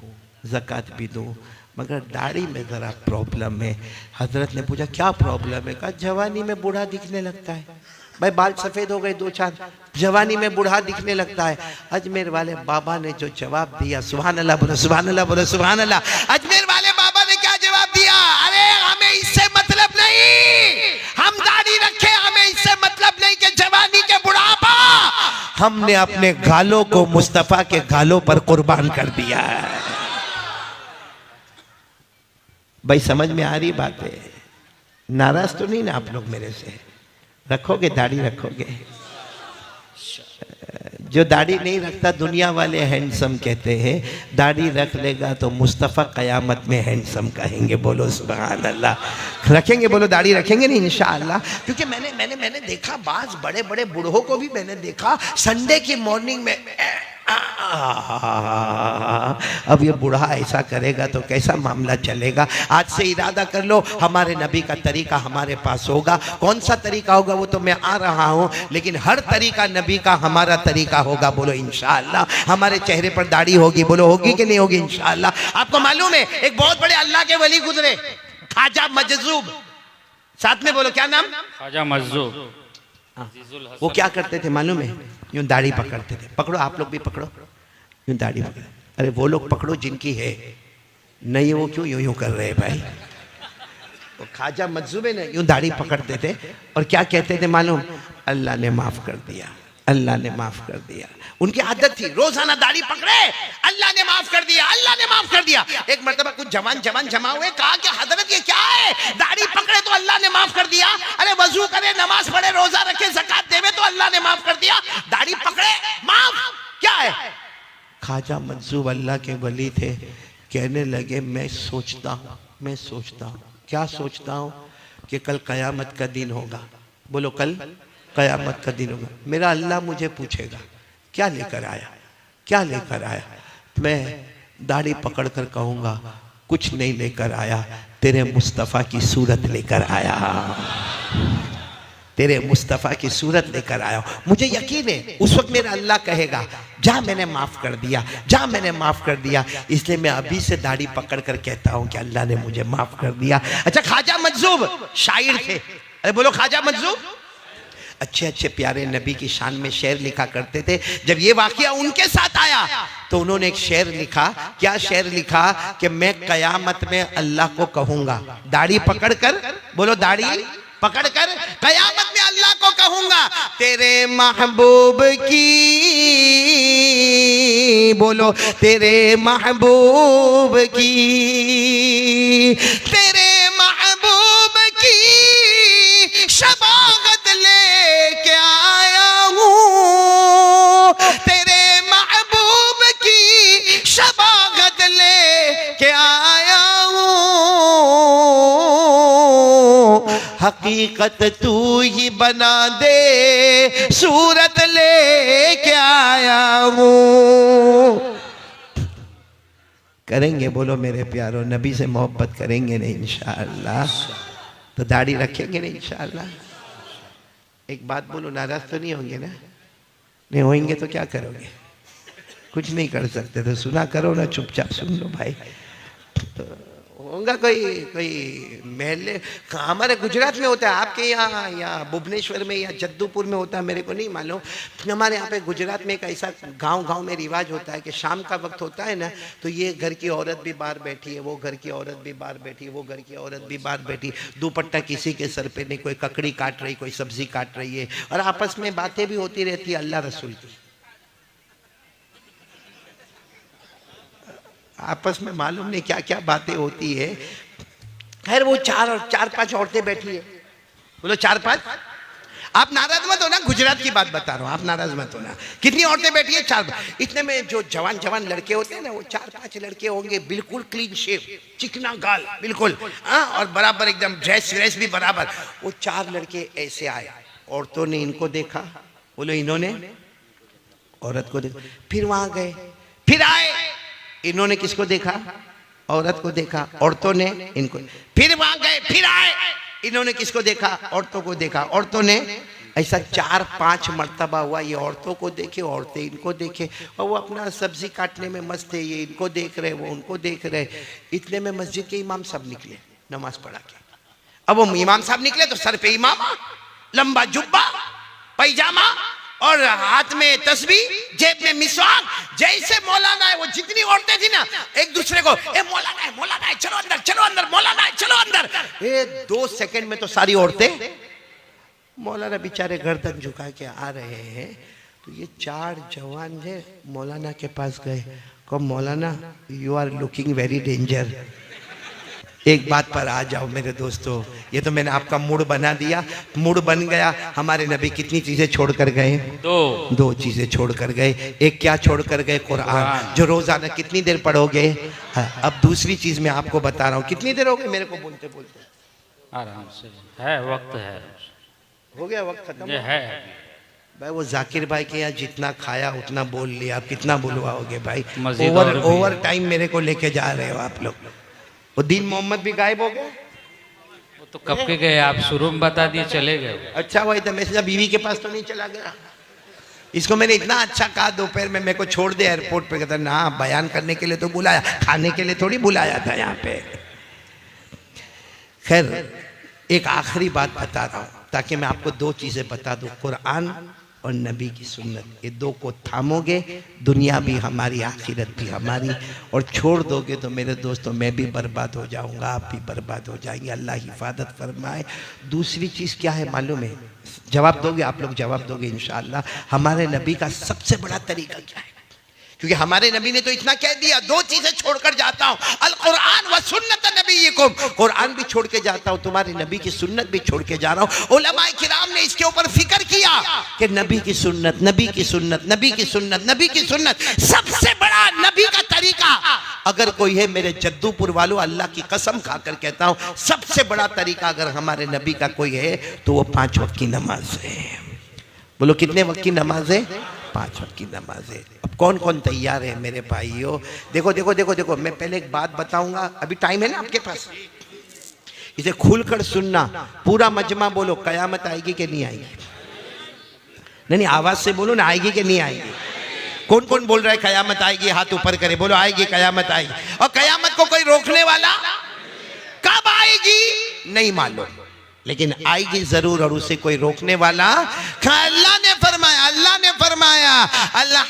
ज़कात भी दूं, मगर दाढ़ी में ज़रा प्रॉब्लम है। हजरत ने पूछा क्या प्रॉब्लम है? कहा जवानी में बूढ़ा दिखने लगता है। भाई बाल सफ़ेद हो गए 2-4, जवानी में बूढ़ा दिखने लगता है। अजमेर वाले बाबा ने जो जवाब दिया, सुभान अल्लाह बोलो, सुभान अल्लाह बोलो, सुभान अल्लाह। अजमेर वाले बाबा ने क्या जवाब दिया? अरे हमें इससे मतलब नहीं, हम दाढ़ी रखे, हमें इससे मतलब नहीं कि जवानी के बुढ़ापा। हमने अपने गालों को मुस्तफा के गालों पर कुर्बान कर दिया है। भाई समझ में आ रही बात है? नाराज तो नहीं ना आप लोग मेरे से? रखोगे दाढ़ी? रखोगे? जो दाढ़ी नहीं रखता दुनिया वाले हैंडसम कहते हैं, दाढ़ी रख लेगा तो मुस्तफ़ा क़यामत में हैंडसम कहेंगे। बोलो सुभान अल्लाह। रखेंगे? बोलो दाढ़ी रखेंगे नहीं इंशाअल्लाह। क्योंकि मैंने देखा, बाज बड़े बड़े बूढ़ों को भी मैंने देखा संडे की मॉर्निंग में, अब ये बूढ़ा ऐसा करेगा तो कैसा मामला चलेगा। आज से इरादा कर लो, हमारे नबी का तरीका हमारे पास होगा। कौन सा तरीका होगा वो तो मैं आ रहा हूँ, लेकिन हर तरीका नबी का हमारा तरीका होगा। बोलो इंशाअल्लाह। हमारे चेहरे पर दाढ़ी होगी। बोलो होगी कि नहीं होगी? इंशाअल्लाह। आपको मालूम है एक बहुत बड़े अल्लाह के वली गुजरे, ख्वाजा मजजूब। साथ में बोलो क्या नाम? ख्वाजा मजजूब। वो क्या करते थे मालूम है? यूं दाढ़ी पकड़ते थे। पकड़ो, आप लोग भी पकड़ो, यूं दाढ़ी पकड़ो। अरे वो लोग पकड़ो जिनकी है, नहीं वो क्यों यूं यूं कर रहे हैं भाई? तो ख्वाजा मजजूब ने यूं दाढ़ी पकड़ते थे और क्या कहते थे मालूम? अल्लाह ने माफ कर दिया, अल्लाह ने माफ कर दिया। उनकी आदत थी रोजाना दाढ़ी पकड़े, अल्लाह ने माफ कर दिया, अल्लाह ने माफ कर दिया। एक मर्तबा कुछ जवान जमा हुए, कहा कि हजरत ये क्या है? दाढ़ी पकड़े तो अल्लाह ने माफ कर दिया, अरे वजू करे, नमाज पढ़े, रोजा रखे, ज़कात देवे तो अल्लाह ने माफ कर दिया, दाढ़ी पकड़े माफ क्या है? ख्वाजा मंसूब अल्लाह के वली थे, कहने लगे मैं सोचता हूँ, क्या सोचता हूँ? कि कल कयामत का दिन होगा। बोलो कल कयामत का दिन होगा, मेरा अल्लाह मुझे पूछेगा क्या लेकर आया, क्या लेकर आया? मैं दाढ़ी पकड़ कर कहूँगा कुछ नहीं लेकर आया, तेरे मुस्तफ़ा की सूरत लेकर आया, तेरे मुस्तफ़ा की सूरत लेकर आया। मुझे यकीन है उस वक्त मेरा अल्लाह कहेगा जा मैंने माफ़ कर दिया, जा मैंने माफ़ कर दिया। इसलिए मैं अभी से दाढ़ी पकड़ कर कहता हूँ कि अल्लाह ने मुझे माफ़ कर दिया। अच्छा, ख्वाजा मंसूब शायर थे। अरे बोलो ख्वाजा मंसूब। अच्छे अच्छे प्यारे नबी की शान में शेर लिखा करते थे। जब ये वाकया उनके साथ आया तो उन्होंने एक शेर लिखा। क्या शेर लिखा? कि मैं कयामत में अल्लाह को कहूँगा, दाढ़ी पकड़ कर, बोलो दाढ़ी पकड़ कर, कयामत में अल्लाह को कहूँगा तेरे महबूब की बोलो तेरे महबूब की, तेरे महबूब की शबागत लेके आया हूँ, तेरे महबूब की शबागत लेके आया हूँ, हकीकत तू ही बना दे सूरत लेके आया हूँ। करेंगे बोलो मेरे प्यारो, नबी से मोहब्बत करेंगे नहीं इंशाअल्लाह, तो दाढ़ी रखेंगे नहीं इंशाअल्लाह। एक बात बोलो, नाराज तो नहीं होंगे ना? नहीं होंगे तो क्या करोगे? कुछ नहीं कर सकते तो सुना करो ना, चुपचाप सुन लो भाई। होगा कोई महल हमारे गुजरात में होता है, आपके यहाँ या भुवनेश्वर में या जद्दूपुर में होता है मेरे को नहीं मालूम। हमारे यहाँ पे गुजरात में एक ऐसा गांव में रिवाज होता है कि शाम का वक्त होता है ना, तो ये घर की औरत भी बाहर बैठी है, वो घर की औरत भी बाहर बैठी है, वो घर की औरत भी बाहर बैठी, दुपट्टा किसी के सर पे नहीं, कोई ककड़ी काट रही, कोई सब्जी काट रही है, और आपस में बातें भी होती रहती है अल्लाह रसूल की। आपस में मालूम नहीं क्या क्या बातें होती है। खैर वो चार पांच औरतें बैठी है, बोलो 4-5। आप नाराज मत हो ना, गुजरात की बात बता रहा हूँ, आप नाराज मत हो ना। कितनी औरतें बैठी है? 4। इतने में जो जवान लड़के होते हैं ना, वो 4-5 लड़के होंगे, बिल्कुल क्लीन शेव, चिकना गाल बिल्कुल, हाँ, और बराबर एकदम ड्रेस भी बराबर। वो 4 लड़के ऐसे आए, औरतों ने इनको देखा, बोलो इन्होंने औरत को देखा, फिर वहां गए, फिर आए, इन्होंने किसको देखा? औरत को देखा, औरतों ने इनको, फिर वहां गए, फिर आए, इन्होंने किसको देखा? औरतों को देखा, औरतों ने, ऐसा 4-5 मर्तबा हुआ। ये औरतों को देखे, औरतें इनको देखे, और वो अपना सब्जी काटने में मस्त है, ये इनको देख रहे, वो उनको देख रहे। इतने में मस्जिद के इमाम साहब निकले नमाज पढ़ा के। अब वो इमाम साहब निकले तो सर पे इमामा, लंबा जुब्बा, पैजामा, और हाथ में तस्बीह, जेब में मिसवाक, जैसे मौलाना है। वो जितनी औरतें थी ना, एक दूसरे को, ए मौलाना है, चलो अंदर, मौलाना है, चलो अंदर। 2 सेकंड में तो सारी औरतें, मौलाना बेचारे गर्दन झुका के आ रहे हैं, तो ये 4 जवान है मौलाना के पास गए, कहो मौलाना you are looking very danger. एक बात पर आ जाओ मेरे दोस्तों, ये तो मैंने आपका मूड बना दिया, मूड बन गया। हमारे नबी कितनी चीजें छोड़ कर गए? 2 चीजें छोड़ कर गए। एक क्या छोड़ कर गए? कुरान, जो रोजाना कितनी देर पढ़ोगे? अब दूसरी चीज मैं आपको बता रहा हूँ, कितनी देर हो गई मेरे को बोलते बोलते? आराम से है, वक्त है, हो गया वक्त खत्म है भाई। वो जाकिर भाई के यहाँ जितना खाया उतना बोल लिया, अब कितना बुलवाओगे भाई? मजीद ओवर टाइम मेरे को लेके जा रहे हो आप लोग। वो दीन मोहम्मद भी गायब हो गए, वो तो कब के गए, आप शुरू में बता दिए चले गए। अच्छा वही था, मैसेज बीवी के पास तो नहीं चला गया। इसको मैंने इतना अच्छा कहा दोपहर में, मेरे को छोड़ दे एयरपोर्ट पे, कहता ना बयान करने के लिए तो बुलाया, खाने के लिए थोड़ी बुलाया था यहाँ पे। खैर एक आखिरी बात बता रहा हूँ ताकि मैं आपको 2 चीजें बता दूं, कुरान और नबी की सुन्नत। ये 2 को थामोगे, दुनिया भी हमारी, आखिरत भी हमारी, और छोड़ दोगे तो मेरे दोस्तों मैं भी बर्बाद हो जाऊंगा, आप भी बर्बाद हो जाएंगे। अल्लाह हिफाजत फरमाए। दूसरी चीज़ क्या है मालूम है? जवाब दोगे आप लोग, जवाब दोगे इंशाअल्लाह। हमारे नबी का सबसे बड़ा तरीका क्या है? क्योंकि हमारे नबी ने तो इतना कह दिया, 2 चीजें छोड़कर जाता हूं, अल कुरान व सुन्नत नबीयिकुम, कुरान भी छोड़ के जाता हूं, तुम्हारे नबी की सुन्नत भी छोड़ के जा रहा हूं। उलमाए किराम ने इसके ऊपर फिक्र किया कि नबी की सुन्नत, नबी की सुन्नत, नबी की सुन्नत, नबी की सुन्नत, सबसे बड़ा नबी का तरीका अगर कोई है, मेरे जद्दूपुर वालों अल्लाह की कसम खाकर कहता हूं, सबसे बड़ा तरीका अगर हमारे नबी का कोई है तो वो 5 वक्त की नमाज है। बोलो कितने वक्त की नमाज है? 5 वक्त की नमाज है। अब कौन कौन तैयार है मेरे भाइयों? देखो देखो देखो देखो, मैं पहले एक बात बताऊंगा, अभी टाइम है ना आपके पास, इसे खुलकर सुनना। पूरा मजमा बोलो कयामत आएगी कि नहीं आएगी? नहीं आवाज से बोलो ना, आएगी कि नहीं आएगी? कौन कौन बोल रहा है कयामत आएगी? हाथ ऊपर करे, बोलो आएगी, कयामत आएगी। और कयामत को कोई रोकने वाला? कब आएगी नहीं मालूम, लेकिन आएगी जरूर, और उसे कोई रोकने वाला? अल्लाह ने फरमाया, अल्लाह ने फरमाया, अल्लाह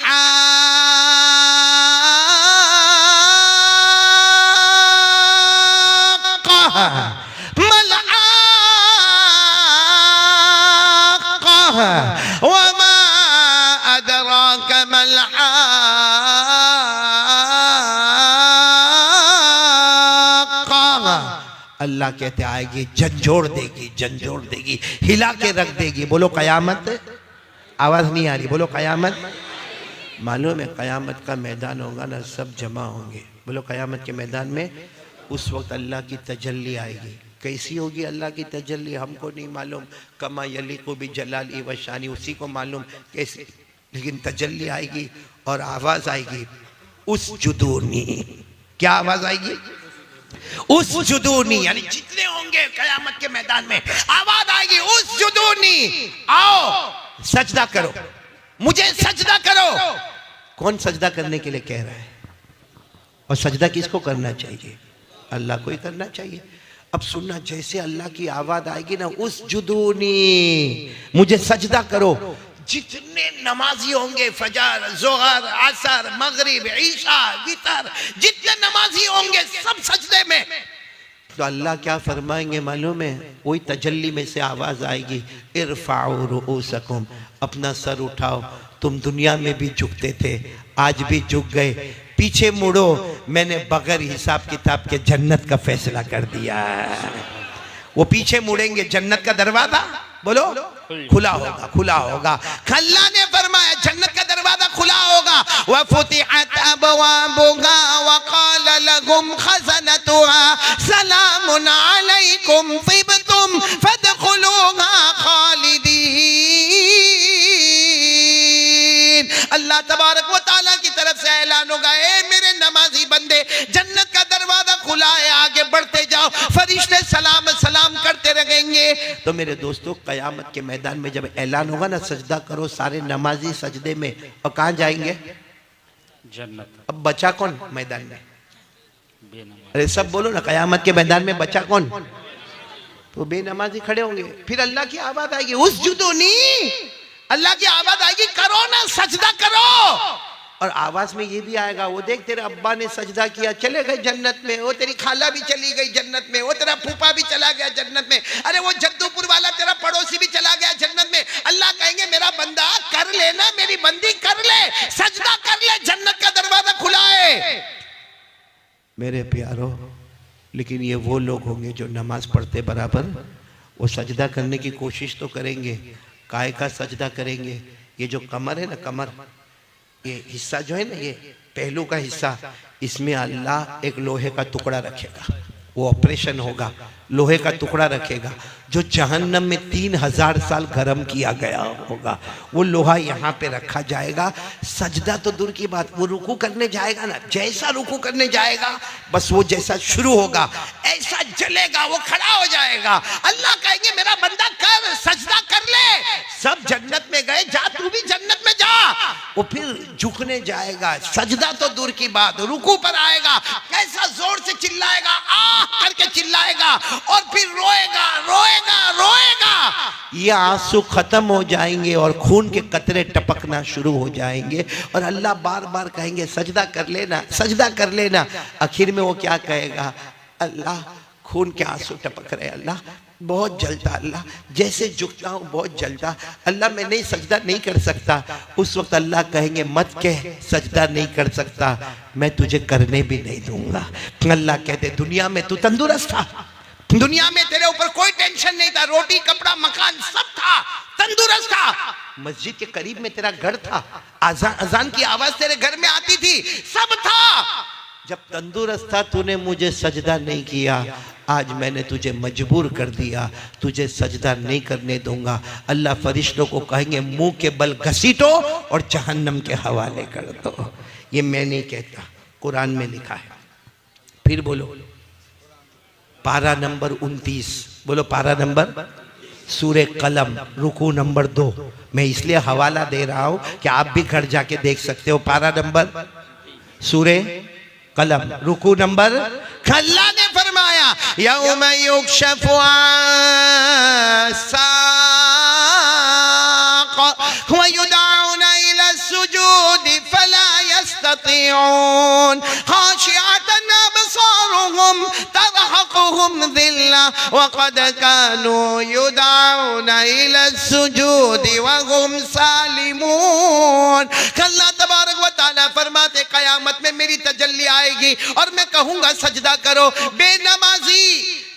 वमा अदराक मल अल्लाह कहते आएगी, झंझोड़ देगी, झंझोड़ देगी, हिला के रख देगी। बोलो कयामत। आवाज नहीं आ रही, बोलो कयामत। मालूम है कयामत का मैदान होगा ना, सब जमा होंगे। बोलो कयामत के मैदान में उस वक्त अल्लाह की तजल्ली आएगी। कैसी होगी अल्लाह की तजल्ली हमको नहीं मालूम, कमा यलीकु बि जलाली व शानी, उसी को मालूम कैसी, लेकिन तजल्ली आएगी और आवाज आएगी उस जुदूनी। क्या आवाज आएगी? उस जुदूनी, यानी जितने होंगे कयामत के मैदान में आवाज आएगी उस जुदूनी, आओ सजदा करो, मुझे सजदा करो। कौन सजदा करने के लिए कह रहा है? और सजदा किसको करना चाहिए? अल्लाह को ही करना चाहिए। अब सुनना, जैसे अल्लाह की आवाज आएगी ना उस जुदूनी, मुझे सजदा करो, जितने नमाजी होंगे फजर, जोहर, असर, मगरिब, ईशा, वितर, जितने नमाजी होंगे सब सजदे में। तो अल्लाह क्या फरमाएंगे मालूम है? वही तजल्ली में से आवाज आएगी, इरफाउ रुऊसकुम, अपना सर उठाओ। तुम दुनिया में भी झुकते थे, आज भी झुक गए, पीछे मुड़ो, मैंने बगैर हिसाब किताब के जन्नत का फैसला कर दिया। वो पीछे मुड़ेंगे, जन्नत का दरवाजा बोलो खुला होगा, खुला होगा। अल्लाह ने फरमाया जन्नत का दरवाजा खुला होगा। व फुतिहत अबवाबुहा व क़ाल लहुम खज़नतुहा सलामुन अलैकुम तिबतुम फदखुलूहा खालिदीन। अल्लाह तबारक व तआला की तरफ से ऐलान होगा, ए मेरे नमाजी बंदे, जन्नत का दरवाजा खुला है, आगे बढ़ते जाओ, फरिश्ते सलाम सलाम करते रहेंगे। तो मेरे दोस्तों, कयामत के मैदान में जब ऐलान होगा ना सजदा करो, सारे नमाजी सजदे में, और कहाँ जाएंगे? जन्नत। अब बचा कौन मैदान में? बेनमाज। अरे सब बोलो ना, कयामत के मैदान में बचा कौन? तो बेनमाजी खड़े होंगे। फिर अल्लाह की आवाज आएगी उस जुदूनी, अल्लाह की आवाज आएगी, करो ना सजदा करो। और आवाज में ये भी आएगा, वो देख तेरे अब्बा ने सजदा किया, चले गए जन्नत में, वो तेरी खाला भी चली गई जन्नत में, वो तेरा फूफा भी चला गया जन्नत में, अरे वो जद्दूपुर वाला तेरा पड़ोसी भी चला गया जन्नत में। अल्लाह कहेंगे मेरा बंदा कर लेना, मेरी बंदी कर ले, सजदा कर ले, जन्नत का दरवाजा खुला है। मेरे प्यारो, लेकिन ये वो लोग होंगे जो नमाज पढ़ते बराबर वो सजदा करने की कोशिश तो करेंगे। काय का सजदा करेंगे? ये जो कमर है ना, कमर, ये हिस्सा जो है ना, ये पहलू का हिस्सा, इसमें अल्लाह एक लोहे का टुकड़ा रखेगा। वो ऑपरेशन होगा, लोहे का टुकड़ा रखेगा जो जहन्नम में 3000 साल गर्म किया गया होगा। वो लोहा यहाँ पे रखा जाएगा। सजदा तो दूर की बात, वो रुकू करने जाएगा ना, जैसा रुकू करने जाएगा बस वो जैसा शुरू होगा ऐसा जलेगा, वो खड़ा हो जाएगा। अल्लाह कहेंगे मेरा बंदा कर, सजदा कर ले। सब जन्नत में गए, जा तू भी जन्नत में जा। वो फिर झुकने जाएगा, सजदा तो दूर की बात, रुकू पर आएगा, कैसा जोर से चिल्लाएगा, आ करके चिल्लाएगा, और फिर रोएगा रोएगा रोएगा। ये आंसू खत्म हो जाएंगे और खून के कतरे टपकना शुरू हो जाएंगे, और अल्लाह बार बार कहेंगे सजदा कर लेना, सजदा कर लेना। आखिर में वो क्या कहेगा? अल्लाह खून के आंसू टपक रहे, अल्लाह बहुत जलता, अल्लाह जैसे झुकता हूँ बहुत जलता, अल्लाह मैं नहीं सजदा नहीं कर सकता। उस वक्त अल्लाह कहेंगे मत कह सजदा नहीं कर सकता, मैं तुझे करने भी नहीं दूंगा। अल्लाह कहते दुनिया में तू तंदुरुस्त था, दुनिया में तेरे ऊपर कोई टेंशन नहीं था, रोटी कपड़ा मकान सब था, तंदुरुस्त था, मस्जिद के करीब में तेरा घर था, अजान की आवाज तेरे घर में आती थी, सब था। जब तंदुरुस्त था तूने मुझे सजदा नहीं किया, आज मैंने तुझे मजबूर कर दिया, तुझे सजदा नहीं करने दूंगा। अल्लाह फरिश्तों को कहेंगे मुंह के बल घसीटो और जहन्नम के हवाले कर दो। ये मैं नहीं कहता, कुरान में लिखा है। फिर बोलो पारा नंबर 29, बोलो पारा नंबर, सूरे कलम रुकू नंबर 2। मैं इसलिए हवाला दे रहा हूं कि आप भी घर जाके देख सकते हो। पारा नंबर सूरे कलम रुकू नंबर, अल्लाह ने फरमाया यौम युक्शफु अन साक़ व युदऊना इला सुजूद फला यस्ततीऊन खाशिअतन अबसारुहुम तरहकुहुम ज़िल्ला व क़द कानू युदऊना इला सुजूद व हुम सालिमून। अल्लाह तबारक व तआला ताला फरमाते कयामत में मेरी तजल्ली आएगी और मैं कहूंगा सजदा करो, बेनमाजी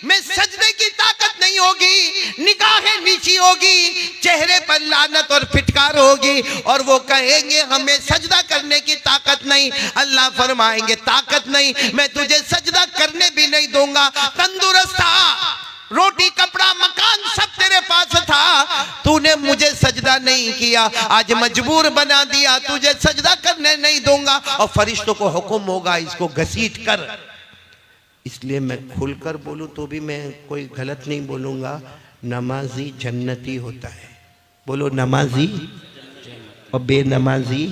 में सजदे की ताकत नहीं होगी, निगाहें नीची होगी, चेहरे पर लानत और फिटकार होगी और वो कहेंगे हमें सजदा करने की ताकत नहीं। अल्लाह फरमाएंगे ताकत नहीं, मैं तुझे सजदा करने भी नहीं दूंगा। तंदुरुस्त था, रोटी कपड़ा मकान सब तेरे पास था, तूने मुझे सजदा नहीं किया, आज मजबूर बना दिया, तुझे सजदा करने नहीं दूंगा। और फरिश्तों को हुक्म होगा इसको घसीट कर। इसलिए मैं खुलकर बोलूं तो भी मैं कोई गलत नहीं बोलूंगा, नमाजी जन्नती होता है। बोलो नमाजी और बेनमाजी